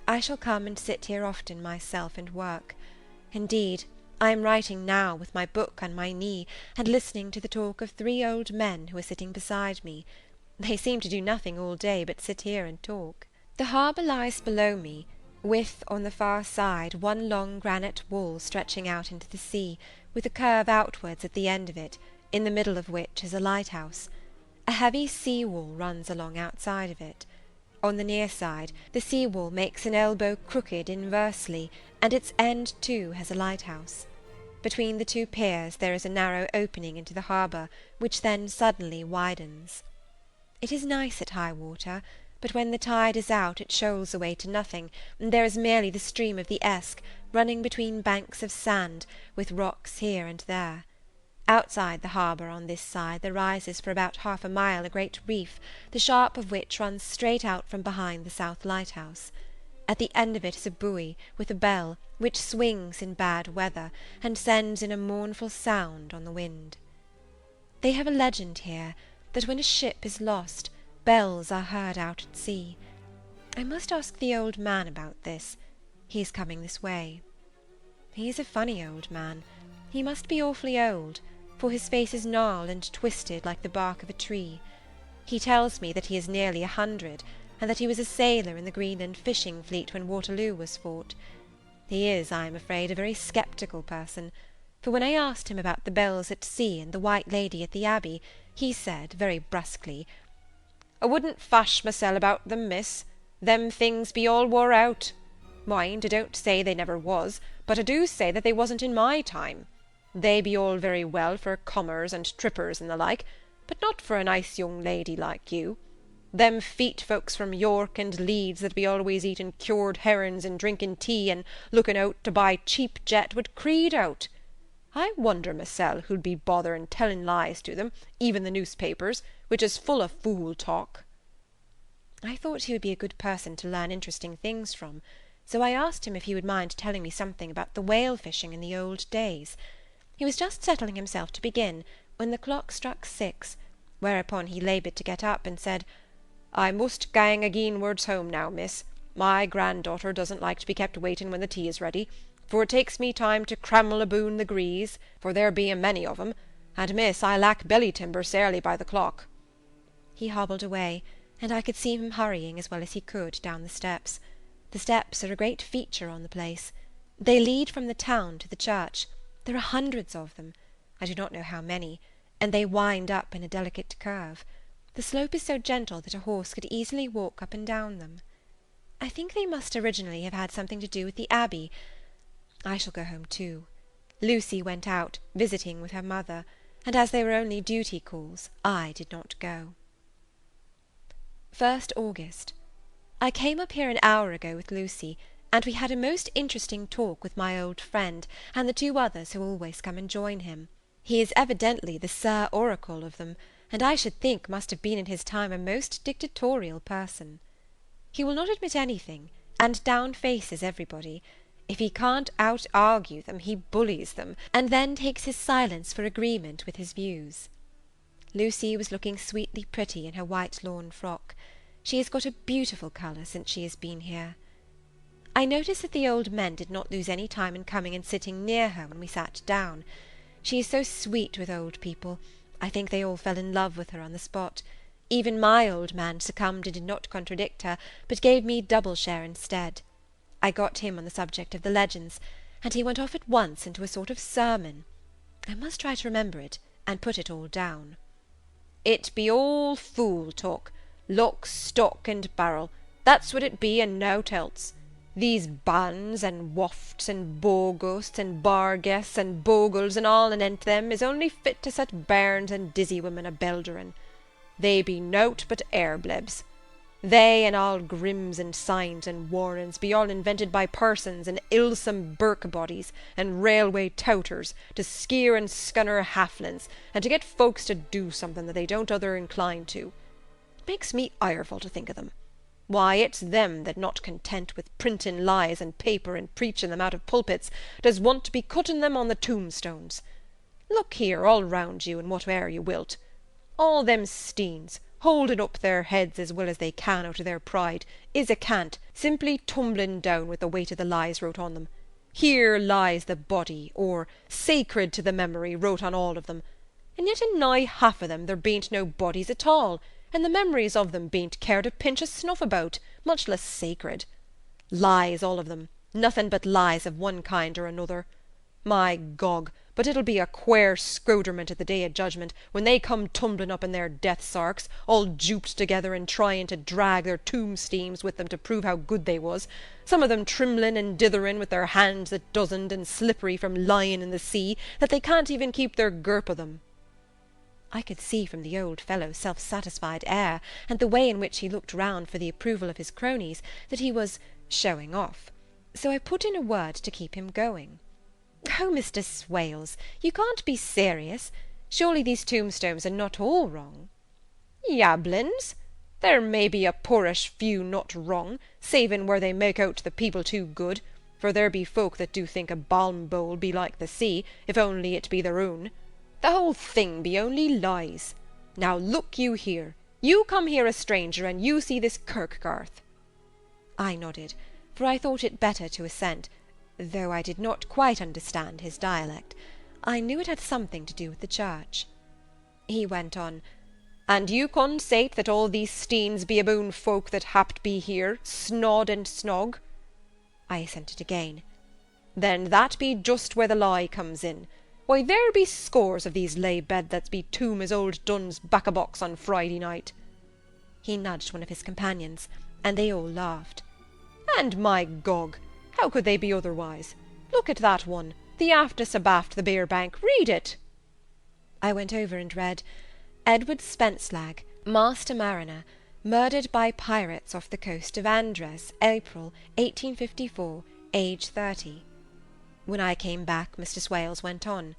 I shall come and sit here often myself and work. Indeed, I am writing now with my book on my knee and listening to the talk of 3 old men who are sitting beside me. They seem to do nothing all day but sit here and talk. The harbour lies below me, with, on the far side, one long granite wall stretching out into the sea, with a curve outwards at the end of it, in the middle of which is a lighthouse. A heavy sea-wall runs along outside of it. On the near side, the sea-wall makes an elbow crooked inversely, and its end too has a lighthouse. Between the 2 piers there is a narrow opening into the harbour, which then suddenly widens. It is nice at high water, but when the tide is out it shoals away to nothing, and there is merely the stream of the Esk, running between banks of sand, with rocks here and there. Outside the harbour on this side there rises for about half a mile a great reef, the sharp of which runs straight out from behind the south lighthouse. At the end of it is a buoy, with a bell, which swings in bad weather, and sends in a mournful sound on the wind. They have a legend here, that when a ship is lost, bells are heard out at sea. I must ask the old man about this. He is coming this way. He is a funny old man. He must be awfully old, for his face is gnarled and twisted like the bark of a tree. He tells me that he is nearly 100, and that he was a sailor in the Greenland fishing fleet when Waterloo was fought. He is, I am afraid, a very sceptical person, for when I asked him about the bells at sea and the white lady at the Abbey, he said, very brusquely, "I wouldn't fash mysel about them, miss. Them things be all wore out. Mind, I don't say they never was, but I do say that they wasn't in my time. They be all very well for commers and trippers and the like, but not for a nice young lady like you. Them feet folks from York and Leeds that be always eating cured herrings and drinking tea and looking out to buy cheap jet would creed out. I wonder mysel who'd be bothering telling lies to them, even the newspapers, which is full of fool talk." I thought he would be a good person to learn interesting things from, so I asked him if he would mind telling me something about the whale fishing in the old days. He was just settling himself to begin, when the clock struck 6, whereupon he laboured to get up, and said, "I must gang ageenwards home now, miss. My granddaughter doesn't like to be kept waiting when the tea is ready, for it takes me time to crammel aboon the grees, for there be a many of 'em, and, miss, I lack belly timber sairly by the clock." He hobbled away, and I could see him hurrying as well as he could down the steps. The steps are a great feature on the place. They lead from the town to the church. There are hundreds of them. I do not know how many, and they wind up in a delicate curve. The slope is so gentle that a horse could easily walk up and down them. I think they must originally have had something to do with the Abbey. I shall go home too. Lucy went out, visiting with her mother, and as they were only duty calls, I did not go. 1st August. I came up here an hour ago with Lucy, and we had a most interesting talk with my old friend and the 2 others who always come and join him. He is evidently the Sir Oracle of them, and I should think must have been in his time a most dictatorial person. He will not admit anything, and down-faces everybody. If he can't out-argue them, he bullies them, and then takes his silence for agreement with his views. Lucy was looking sweetly pretty in her white lawn frock. She has got a beautiful colour since she has been here. I noticed that the old men did not lose any time in coming and sitting near her when we sat down. She is so sweet with old people. I think they all fell in love with her on the spot. Even my old man succumbed and did not contradict her, but gave me double share instead. I got him on the subject of the legends, and he went off at once into a sort of sermon. I must try to remember it, and put it all down. It be all fool talk, lock, stock, and barrel, that's what it be, and nowt else. These banns, and wafts, and bogusts, and barguests, and bogles, and all anent them, is only fit to set bairns and dizzy women a belderin. They be nowt but airblebs. They and all grims and signs and warrants be all invented by persons and ilsome birk bodies and railway touters to skeer and scunner halflins, and to get folks to do something that they don't other incline to. It makes me ireful to think of them. Why, it's them that, not content with printin' lies and paper and preachin' them out of pulpits, does want to be cuttin' them on the tombstones. Look here, all round you, and whate'er you wilt. All them steens, holding up their heads as well as they can out of their pride, is a cant, simply tumbling down with the weight of the lies wrote on them. Here lies the body, or sacred to the memory, wrote on all of them, and yet in nigh half of them there bean't no bodies at all, and the memories of them bean't cared a pinch of snuff about, much less sacred. Lies, all of them, nothing but lies of one kind or another. My Gog, but it'll be a quare scroderment at the day of judgment, when they come tumbling up in their death sarks, all duped together and trying to drag their tomb-steams with them to prove how good they was, some of them trimlin' and ditherin' with their hands that doesn't, and slippery from lying in the sea, that they can't even keep their girp o' them. I could see from the old fellow's self-satisfied air, and the way in which he looked round for the approval of his cronies, that he was showing off, so I put in a word to keep him going. "Oh, Mr. Swales, you can't be serious. Surely these tombstones are not all wrong?" "Yabblins! There may be a poorish few not wrong, savin' where they make out the people too good, for there be folk that do think a balm bowl be like the sea, if only it be their own. The whole thing be only lies. Now look you here. You come here a stranger, and you see this kirk-garth." I nodded, for I thought it better to assent, though I did not quite understand his dialect. I knew it had something to do with the church. He went on, "And you consate that all these steens be aboon folk that happed be here, snod and snog?" I assented again. "Then that be just where the lie comes in. Why, there be scores of these lay-bed that be tomb as old Dunn's back-a-box on Friday night." He nudged one of his companions, and they all laughed. "And my Gog, how could they be otherwise? Look at that one, the aftest abaft the beer bank. Read it." I went over and read, "Edward Spencelag, master mariner, murdered by pirates off the coast of Andres, April, 1854, age 30. When I came back, Mr. Swales went on,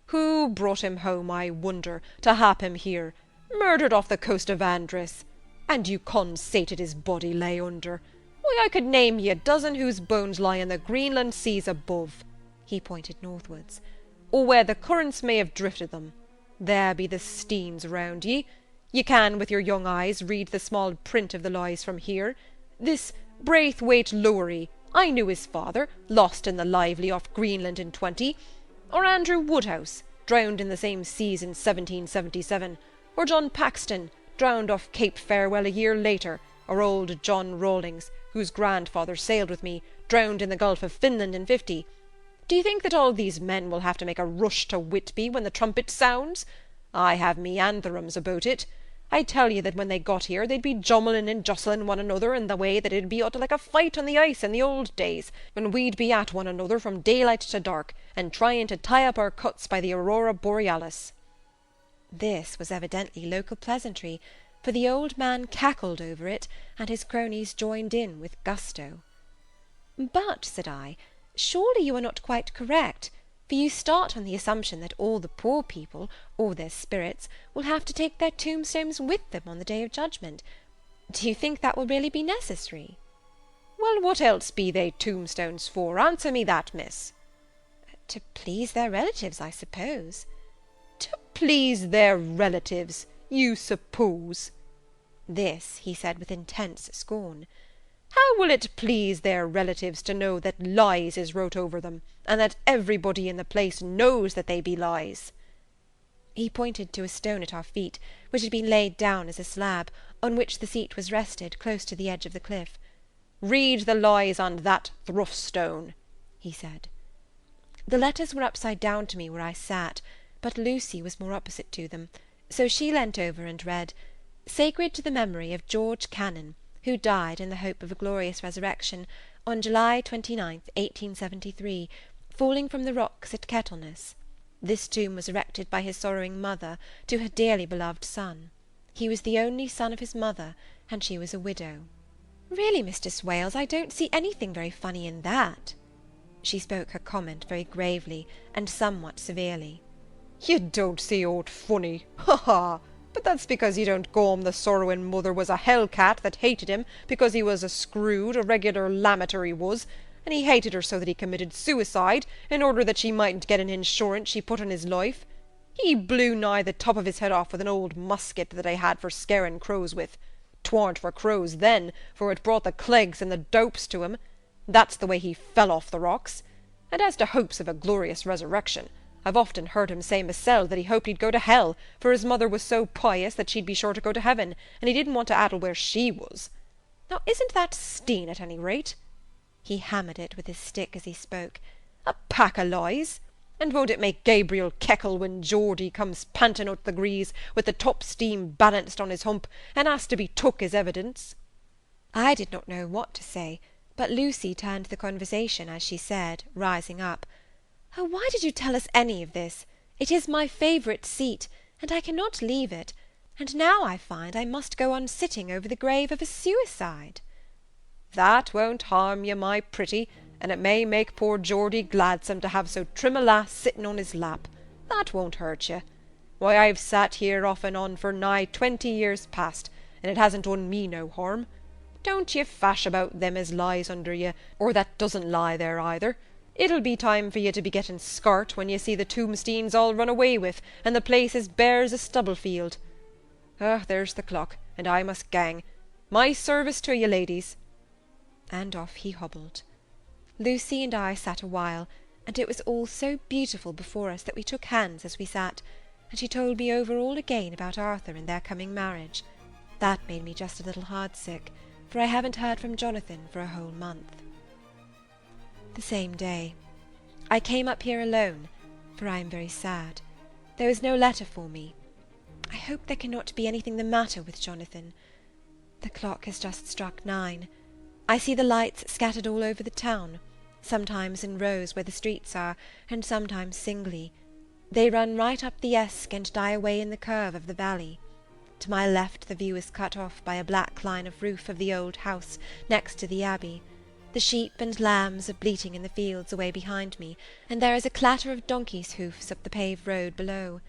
"Who brought him home, I wonder, to hap him here, murdered off the coast of Andres? And you consated his body lay under. Why, I could name ye a dozen whose bones lie in the Greenland seas above," he pointed northwards, "or where the currents may have drifted them. There be the steens round ye. Ye can, with your young eyes, read the small print of the lies from here. This Braithwaite Lowry, I knew his father, lost in the Lively off Greenland in '20, or Andrew Woodhouse, drowned in the same seas in 1777, or John Paxton, drowned off Cape Farewell a year later, or old John Rawlings, whose grandfather sailed with me, drowned in the Gulf of Finland in '50. Do you think that all these men will have to make a rush to Whitby when the trumpet sounds? I have me antherums about it. I tell you that when they got here they'd be jummelin' and jostling one another in the way that it'd be like a fight on the ice in the old days, when we'd be at one another from daylight to dark, and trying to tie up our cuts by the aurora borealis." This was evidently local pleasantry, for the old man cackled over it, and his cronies joined in with gusto. "But," said I, "surely you are not quite correct, for you start on the assumption that all the poor people, or their spirits, will have to take their tombstones with them on the day of judgment. Do you think that will really be necessary?" "Well, what else be they tombstones for? Answer me that, miss." "To please their relatives, I suppose." "To Please their relatives, you suppose? This he said with intense scorn. How will it please their relatives to know that lies is wrote over them, and that everybody in the place knows that they be lies? He pointed to a stone at our feet, which had been laid down as a slab, on which the seat was rested, close to the edge of the cliff. Read the lies on that thruff stone, he said. The letters were upside down to me where I sat, but Lucy was more opposite to them, so she leant over and read, "Sacred to the memory of George Cannon, who died in the hope of a glorious resurrection, on July 29th, 1873, falling from the rocks at Kettleness. This tomb was erected by his sorrowing mother to her dearly beloved son. He was the only son of his mother, and she was a widow." "Really, Mr. Swales, I don't see anything very funny in that." She spoke her comment very gravely and somewhat severely. "You don't see aught funny, ha! But that's because you don't go on the sorrowing mother was a hell-cat that hated him because he was a screwed, a regular lammeter he was, and he hated her so that he committed suicide in order that she mightn't get an insurance she put on his life. He blew nigh the top of his head off with an old musket that I had for scaring crows with. 'Twarn't for crows then, for it brought the clegs and the dopes to him. That's the way he fell off the rocks. And as to hopes of a glorious resurrection, I've often heard him say mysel' that he hoped he'd go to hell, for his mother was so pious that she'd be sure to go to heaven, and he didn't want to addle where she was. Now isn't that steen at any rate?" He hammered it with his stick as he spoke. "A pack o' lies! And won't it make Gabriel keckle when Geordie comes panting out the grease with the top steam balanced on his hump, and asks to be took as evidence?" I did not know what to say, but Lucy turned the conversation as she said, rising up, "Oh, why did you tell us any of this? It is my favourite seat, and I cannot leave it, and now I find I must go on sitting over the grave of a suicide." "That won't harm you, my pretty, and it may make poor Geordie gladsome to have so trim a lass sitting on his lap. That won't hurt you. Why, I've sat here off and on for nigh 20 years past, and it hasn't done me no harm. Don't ye fash about them as lies under ye, or that doesn't lie there either. It'll be time for ye to be getting scart when ye see the tombsteens all run away with, and the place as bare as a stubble field. There's the clock, and I must gang. My service to ye, ladies." And off he hobbled. Lucy and I sat a while, and it was all so beautiful before us that we took hands as we sat, and she told me over all again about Arthur and their coming marriage. That made me just a little heartsick, for I haven't heard from Jonathan for a whole month. The same day. I came up here alone, for I am very sad. There was no letter for me. I hope there cannot be anything the matter with Jonathan. The clock has just struck 9. I see the lights scattered all over the town, sometimes in rows where the streets are, and sometimes singly. They run right up the Esk and die away in the curve of the valley. To my left the view is cut off by a black line of roof of the old house next to the abbey. The sheep and lambs are bleating in the fields away behind me, and there is a clatter of donkeys' hoofs up the paved road below.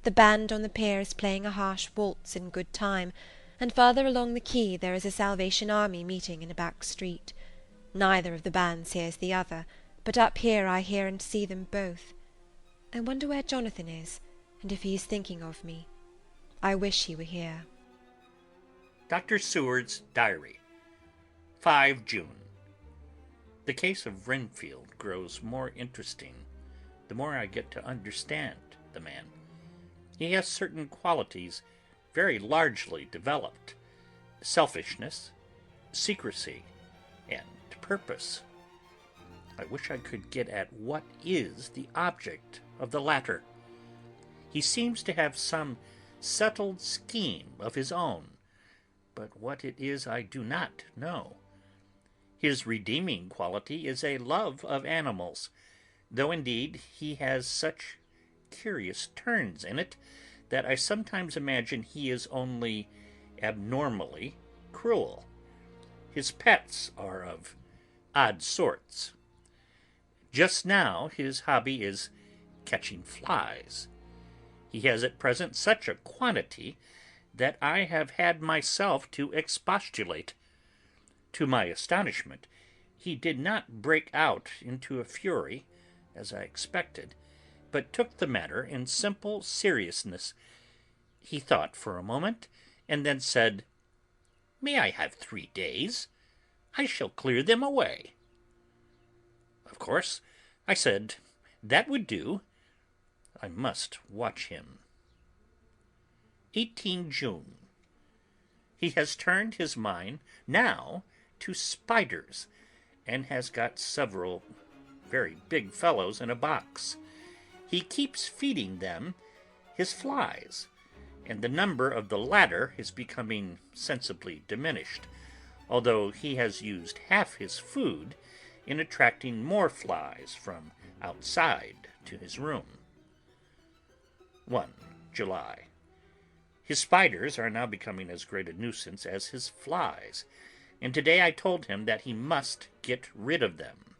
The band on the pier is playing a harsh waltz in good time, and farther along the quay there is a Salvation Army meeting in a back street. Neither of the bands hears the other, but up here I hear and see them both. I wonder where Jonathan is, and if he is thinking of me. I wish he were here. Dr. Seward's Diary, 5 June. The case of Renfield grows more interesting the more I get to understand the man. He has certain qualities very largely developed: selfishness, secrecy, and purpose. I wish I could get at what is the object of the latter. He seems to have some settled scheme of his own, but what it is I do not know. His redeeming quality is a love of animals, though indeed he has such curious turns in it that I sometimes imagine he is only abnormally cruel. His pets are of odd sorts. Just now his hobby is catching flies. He has at present such a quantity that I have had myself to expostulate. To my astonishment, he did not break out into a fury, as I expected, but took the matter in simple seriousness. He thought for a moment, and then said, "May I have 3 days? I shall clear them away." Of course, I said that would do. I must watch him. 18 June. He has turned his mind now to spiders, and has got several very big fellows in a box. He keeps feeding them his flies, and the number of the latter is becoming sensibly diminished, although he has used half his food in attracting more flies from outside to his room. 1 July. His spiders are now becoming as great a nuisance as his flies, and today I told him that he must get rid of them.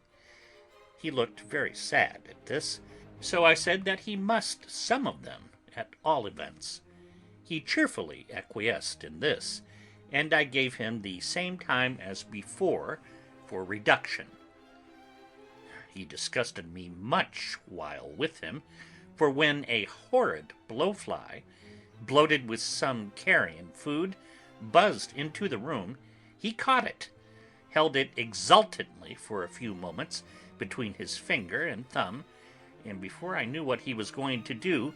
He looked very sad at this, so I said that he must some of them, at all events. He cheerfully acquiesced in this, and I gave him the same time as before for reduction. He disgusted me much while with him, for when a horrid blowfly, bloated with some carrion food, buzzed into the room, he caught it, held it exultantly for a few moments between his finger and thumb, and before I knew what he was going to do,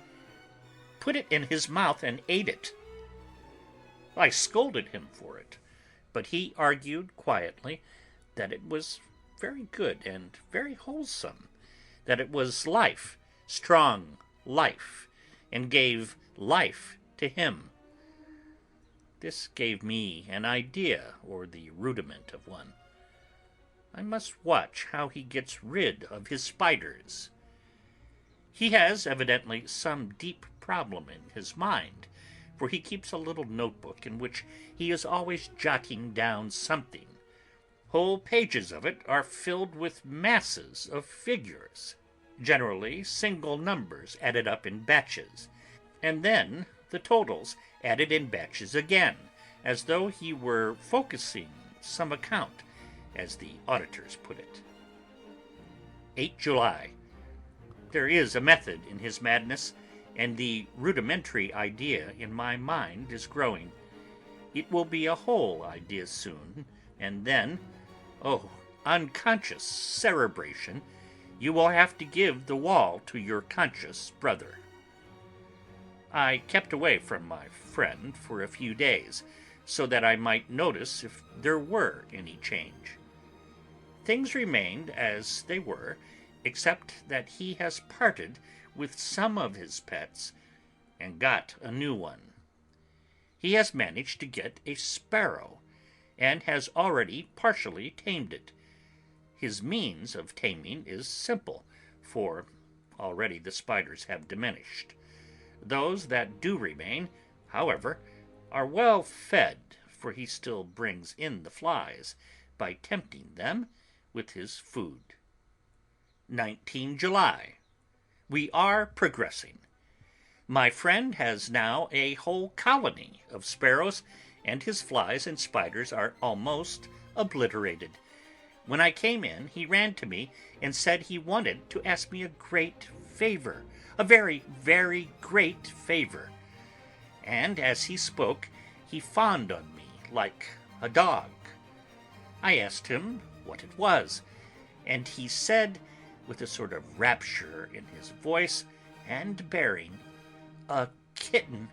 put it in his mouth and ate it. I scolded him for it, but he argued quietly that it was very good and very wholesome, that it was life, strong life, and gave life to him. This gave me an idea, or the rudiment of one. I must watch how he gets rid of his spiders. He has evidently some deep problem in his mind, for he keeps a little notebook in which he is always jotting down something. Whole pages of it are filled with masses of figures, generally single numbers added up in batches, and then the totals added in batches again, as though he were focusing some account, as the auditors put it. 8 July. There is a method in his madness, and the rudimentary idea in my mind is growing. It will be a whole idea soon, and then, oh, unconscious cerebration, you will have to give the wall to your conscious brother. I kept away from my friend for a few days, so that I might notice if there were any change. Things remained as they were, except that he has parted with some of his pets and got a new one. He has managed to get a sparrow, and has already partially tamed it. His means of taming is simple, for already the spiders have diminished. Those that do remain, however, are well fed, for he still brings in the flies by tempting them with his food. 19 July. We are progressing. My friend has now a whole colony of sparrows, and his flies and spiders are almost obliterated. When I came in, he ran to me and said he wanted to ask me a great favor, a very, very great favor. And as he spoke, he fawned on me like a dog. I asked him what it was, and he said, with a sort of rapture in his voice and bearing, "A kitten,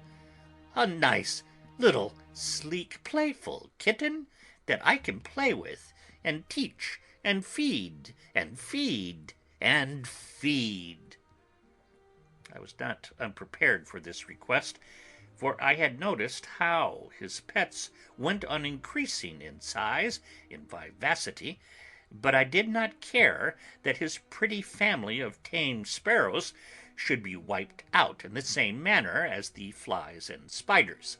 a nice little sleek playful kitten that I can play with and teach and feed and feed and feed." I was not unprepared for this request, for I had noticed how his pets went on increasing in size, in vivacity, but I did not care that his pretty family of tame sparrows should be wiped out in the same manner as the flies and spiders.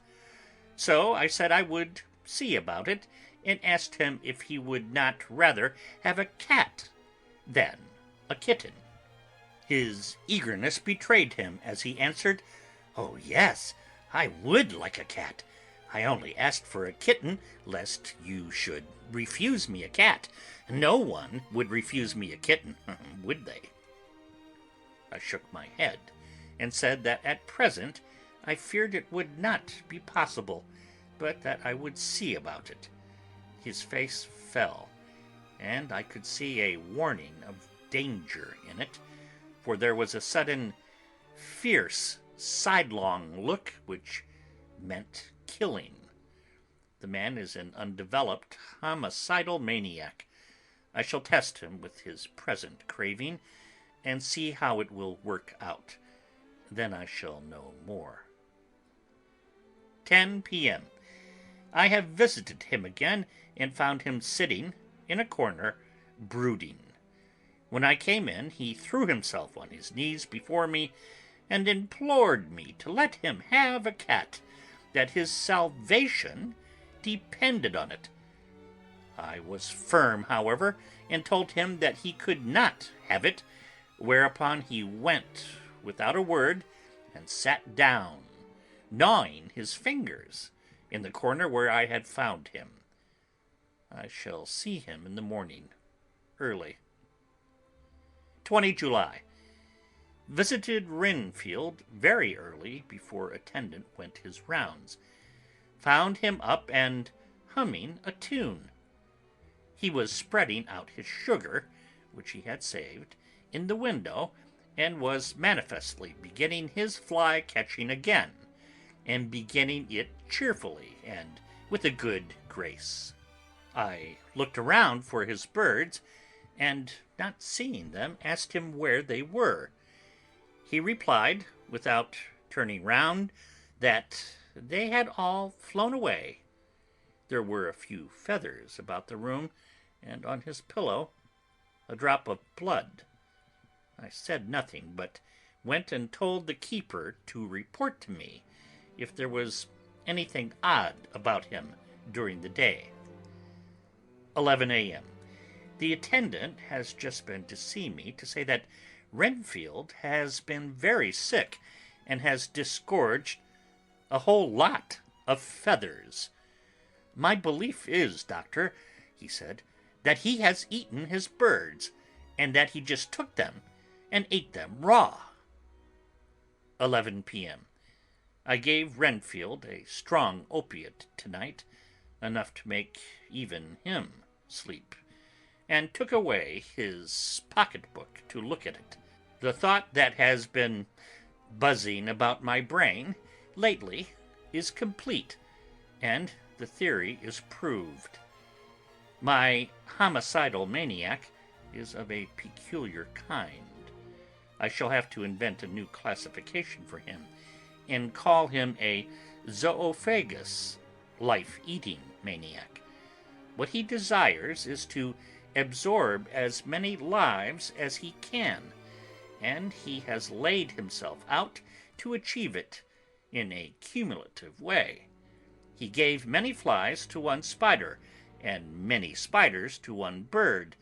So I said I would see about it, and asked him if he would not rather have a cat than a kitten. His eagerness betrayed him as he answered, "Oh, yes, I would like a cat. I only asked for a kitten lest you should refuse me a cat. No one would refuse me a kitten, would they?" I shook my head, and said that at present I feared it would not be possible, but that I would see about it. His face fell, and I could see a warning of danger in it, for there was a sudden, fierce, sidelong look which meant killing. The man is an undeveloped, homicidal maniac. I shall test him with his present craving, and see how it will work out. Then I shall know more. 10 p.m. I have visited him again, and found him sitting in a corner, brooding. When I came in, he threw himself on his knees before me, and implored me to let him have a cat, that his salvation depended on it. I was firm, however, and told him that he could not have it, whereupon he went without a word and sat down, gnawing his fingers, in the corner where I had found him. I shall see him in the morning, early. 20 July. Visited Renfield very early before attendant went his rounds. Found him up and humming a tune. He was spreading out his sugar, which he had saved, in the window, and was manifestly beginning his fly catching again, and beginning it cheerfully and with a good grace. I looked around for his birds, and not seeing them, asked him where they were. He replied, without turning round, that they had all flown away. There were a few feathers about the room, and on his pillow a drop of blood. I said nothing, but went and told the keeper to report to me if there was anything odd about him during the day. 11 a.m. The attendant has just been to see me to say that Renfield has been very sick and has disgorged a whole lot of feathers. My belief is, doctor, he said, that he has eaten his birds, and that he just took them and ate them raw. 11 p.m. I gave Renfield a strong opiate tonight, enough to make even him sleep, and took away his pocketbook to look at it. The thought that has been buzzing about my brain lately is complete, and the theory is proved. My homicidal maniac is of a peculiar kind. I shall have to invent a new classification for him, and call him a zoophagous, life-eating maniac. What he desires is to absorb as many lives as he can, and he has laid himself out to achieve it in a cumulative way. He gave many flies to one spider, and many spiders to one bird,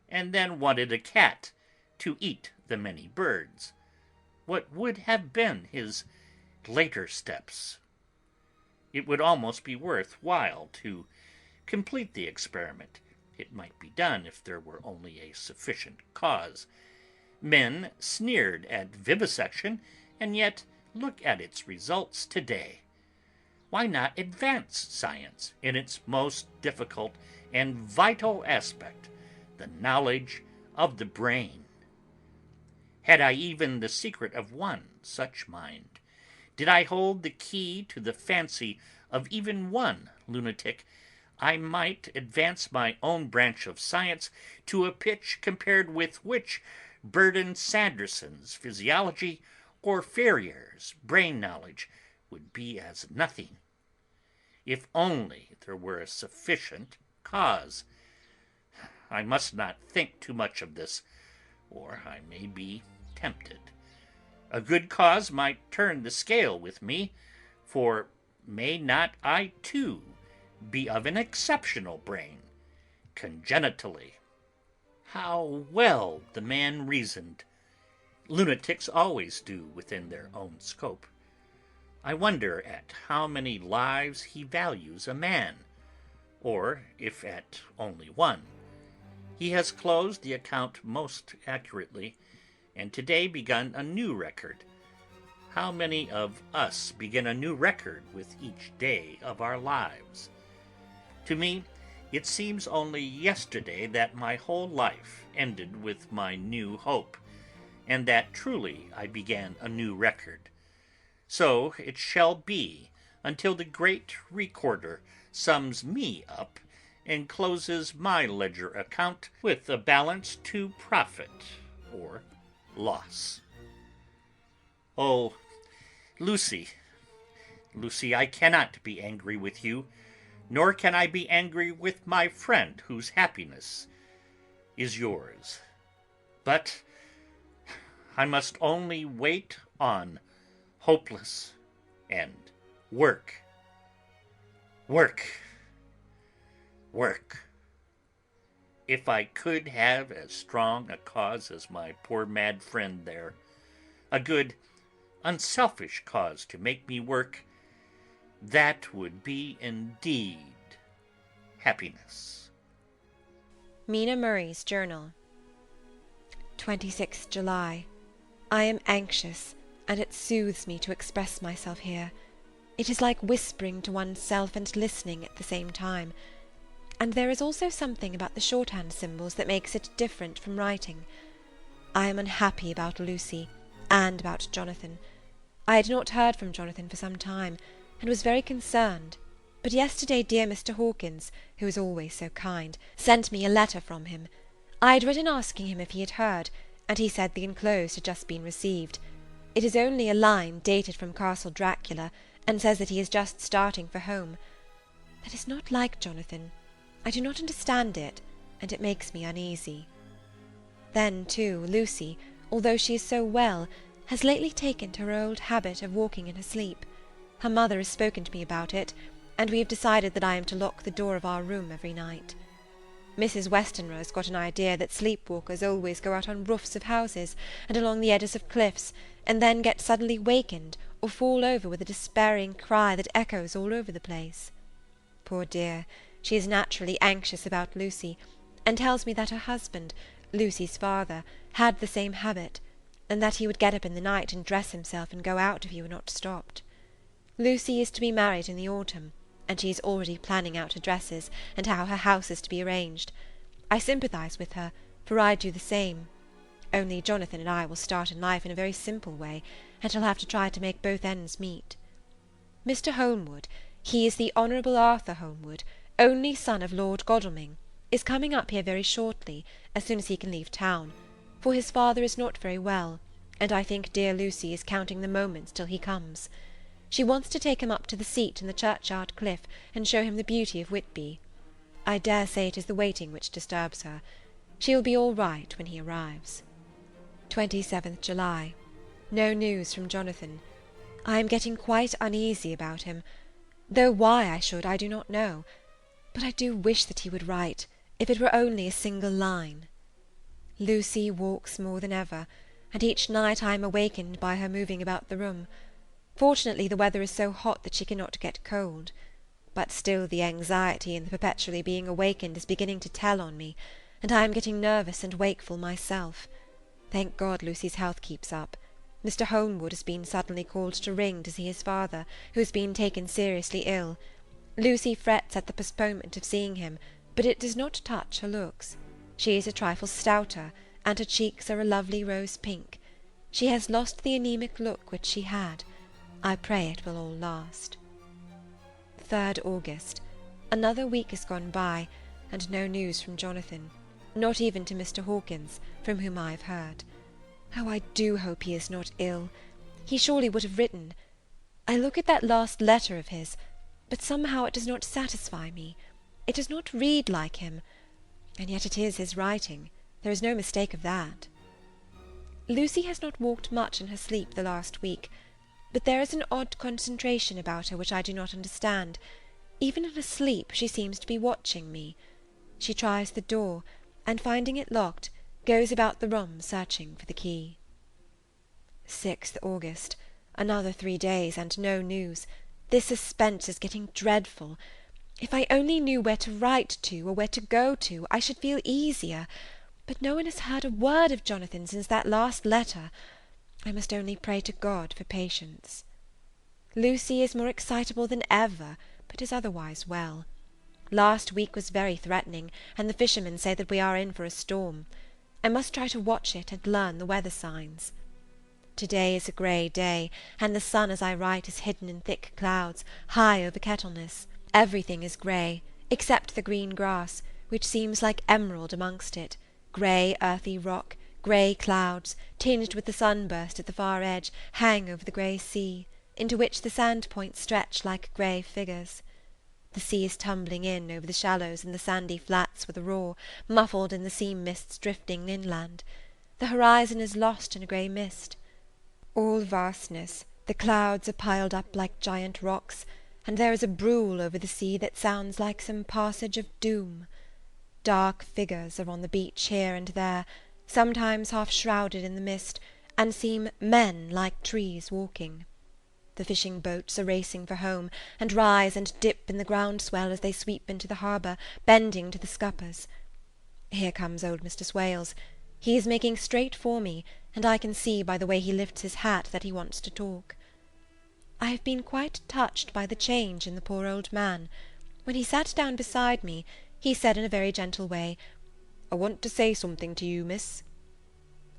and then wanted a cat to eat the many birds. What would have been his later steps? It would almost be worth while to complete the experiment. It might be done if there were only a sufficient cause. Men sneered at vivisection, and yet look at its results today. Why not advance science in its most difficult and vital aspect, the knowledge of the brain? Had I even the secret of one such mind, did I hold the key to the fancy of even one lunatic, I might advance my own branch of science to a pitch compared with which Burdon Sanderson's physiology or Ferrier's brain knowledge would be as nothing. If only there were a sufficient cause. I must not think too much of this, or I may be tempted. A good cause might turn the scale with me, for may not I too be of an exceptional brain, congenitally? How well the man reasoned! Lunatics always do within their own scope. I wonder at how many lives he values a man, or if at only one. He has closed the account most accurately, and today begun a new record. How many of us begin a new record with each day of our lives? To me, it seems only yesterday that my whole life ended with my new hope, and that truly I began a new record. So it shall be until the great recorder sums me up and closes my ledger account with a balance to profit or loss. Oh, Lucy, Lucy, I cannot be angry with you, nor can I be angry with my friend whose happiness is yours. But I must only wait on, hopeless, and work. Work. Work. If I could have as strong a cause as my poor mad friend there, a good, unselfish cause to make me work, that would be indeed happiness. Mina Murray's Journal. 26th July. I am anxious, and it soothes me to express myself here. It is like whispering to one's self and listening at the same time. And there is also something about the shorthand symbols that makes it different from writing. I am unhappy about Lucy, and about Jonathan. I had not heard from Jonathan for some time, and was very concerned, but yesterday dear Mr. Hawkins, who is always so kind, sent me a letter from him. I had written asking him if he had heard, and he said the enclosed had just been received. It is only a line dated from Castle Dracula, and says that he is just starting for home. That is not like Jonathan. I do not understand it, and it makes me uneasy. Then, too, Lucy, although she is so well, has lately taken to her old habit of walking in her sleep. Her mother has spoken to me about it, and we have decided that I am to lock the door of our room every night. Mrs. Westenra has got an idea that sleep-walkers always go out on roofs of houses and along the edges of cliffs, and then get suddenly wakened or fall over with a despairing cry that echoes all over the place. Poor dear, she is naturally anxious about Lucy, and tells me that her husband, Lucy's father, had the same habit, and that he would get up in the night and dress himself and go out if he were not stopped. Lucy is to be married in the autumn, and she is already planning out her dresses and how her house is to be arranged. I sympathize with her, for I do the same. Only Jonathan and I will start in life in a very simple way, and shall have to try to make both ends meet. Mr. Holmwood, he is the Honourable Arthur Holmwood, only son of Lord Godalming, is coming up here very shortly, as soon as he can leave town, for his father is not very well, and I think dear Lucy is counting the moments till he comes. She wants to take him up to the seat in the churchyard cliff and show him the beauty of Whitby. I dare say it is the waiting which disturbs her. She will be all right when he arrives. 27th July. No news from Jonathan. I am getting quite uneasy about him, though why I should I do not know, but I do wish that he would write, if it were only a single line. Lucy walks more than ever, and each night I am awakened by her moving about the room. Fortunately the weather is so hot that she cannot get cold, but still the anxiety and the perpetually being awakened is beginning to tell on me, and I am getting nervous and wakeful myself. Thank God Lucy's health keeps up. Mr. Holmwood has been suddenly called to Ring to see his father, who has been taken seriously ill. Lucy frets at the postponement of seeing him, but it does not touch her looks. She is a trifle stouter, and her cheeks are a lovely rose pink. She has lost the anemic look which she had. I pray it will all last. 3rd August. Another week has gone by, and no news from Jonathan, not even to Mr. Hawkins, from whom I have heard. Oh, I do hope he is not ill. He surely would have written. I look at that last letter of his, but somehow it does not satisfy me. It does not read like him, and yet it is his writing. There is no mistake of that. Lucy has not walked much in her sleep the last week, but there is an odd concentration about her which I do not understand. Even in her sleep she seems to be watching me. She tries the door, and finding it locked, goes about the room searching for the key. 6th August. Another 3 days, and no news. This suspense is getting dreadful. If I only knew where to write to, or where to go to, I should feel easier. But no one has heard a word of Jonathan since that last letter. I must only pray to God for patience. Lucy is more excitable than ever, but is otherwise well. Last week was very threatening, and the fishermen say that we are in for a storm. I must try to watch it and learn the weather signs. To-day is a grey day, and the sun as I write is hidden in thick clouds, high over Kettleness. Everything is grey, except the green grass, which seems like emerald amongst it, grey earthy rock, grey clouds, tinged with the sunburst at the far edge, hang over the grey sea, into which the sand points stretch like grey figures. The sea is tumbling in over the shallows and the sandy flats with a roar, muffled in the sea mists drifting inland. The horizon is lost in a grey mist. All vastness, the clouds are piled up like giant rocks, and there is a brool over the sea that sounds like some passage of doom. Dark figures are on the beach here and there, sometimes half shrouded in the mist, and seem men like trees walking. The fishing boats are racing for home, and rise and dip in the ground-swell as they sweep into the harbour, bending to the scuppers. Here comes old Mr. Swales. He is making straight for me, and I can see by the way he lifts his hat that he wants to talk. I have been quite touched by the change in the poor old man. When he sat down beside me, he said in a very gentle way, "I want to say something to you, miss."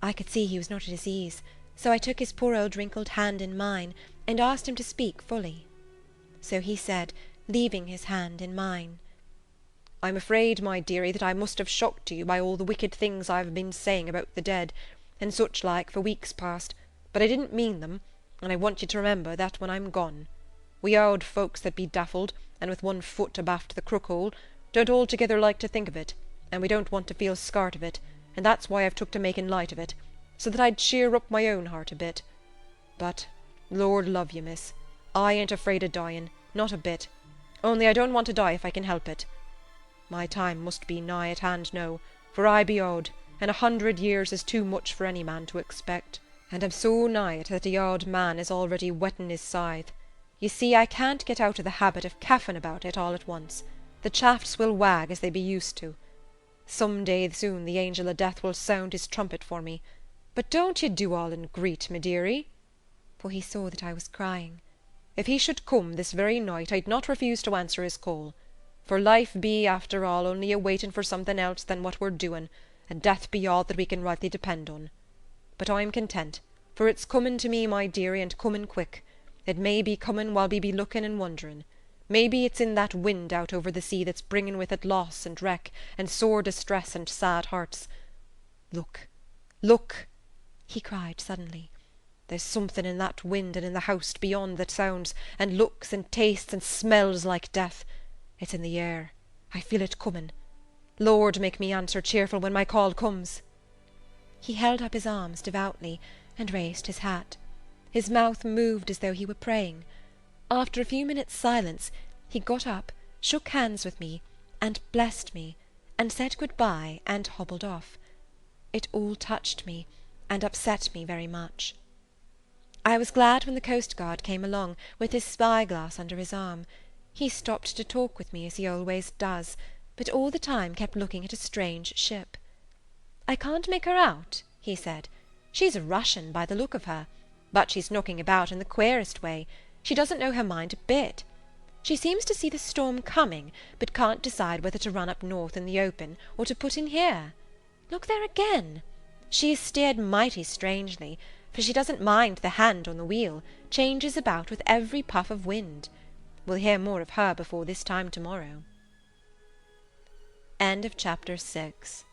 I could see he was not at his ease, so I took his poor old wrinkled hand in mine, and asked him to speak fully. So he said, leaving his hand in mine, "I'm afraid, my dearie, that I must have shocked you by all the wicked things I have been saying about the dead, and such like, for weeks past, but I didn't mean them, and I want you to remember that when I'm gone. We old folks that be daffled, and with one foot abaft the crook-hole, don't altogether like to think of it, and we don't want to feel scart of it, and that's why I've took to making light of it, so that I'd cheer up my own heart a bit. But, Lord love you, miss, I ain't afraid of dying, not a bit, only I don't want to die if I can help it. My time must be nigh at hand now, for I be old, and 100 years is too much for any man to expect, and I'm so nigh it that the old man is already whetting his scythe. You see, I can't get out of the habit of caffing about it all at once. The shafts will wag as they be used to. Some day soon the angel of death will sound his trumpet for me, but don't you do all in greet, me dearie," for he saw that I was crying. "If he should come this very night, I'd not refuse to answer his call, for life be, after all, only a waiting for something else than what we're doing, and death be all that we can rightly depend on. But I'm content, for it's coming to me, my dearie, and coming quick. It may be coming while we be looking and wondering. Maybe it's in that wind out over the sea that's bringing with it loss and wreck, and sore distress and sad hearts. Look, look," he cried suddenly. "There's something in that wind and in the house beyond that sounds, and looks, and tastes, and smells like death. It's in the air. I feel it coming. Lord, make me answer cheerful when my call comes." He held up his arms devoutly, and raised his hat. His mouth moved as though he were praying. After a few minutes' silence, he got up, shook hands with me, and blessed me, and said good-bye, and hobbled off. It all touched me, and upset me very much. I was glad when the coastguard came along, with his spy-glass under his arm. He stopped to talk with me, as he always does, but all the time kept looking at a strange ship. "I can't make her out," he said. "She's a Russian, by the look of her, but she's knocking about in the queerest way. She doesn't know her mind a bit. She seems to see the storm coming, but can't decide whether to run up north in the open, or to put in here. Look there again! She is steered mighty strangely, for she doesn't mind the hand on the wheel, changes about with every puff of wind. We'll hear more of her before this time to-morrow." End of chapter 6.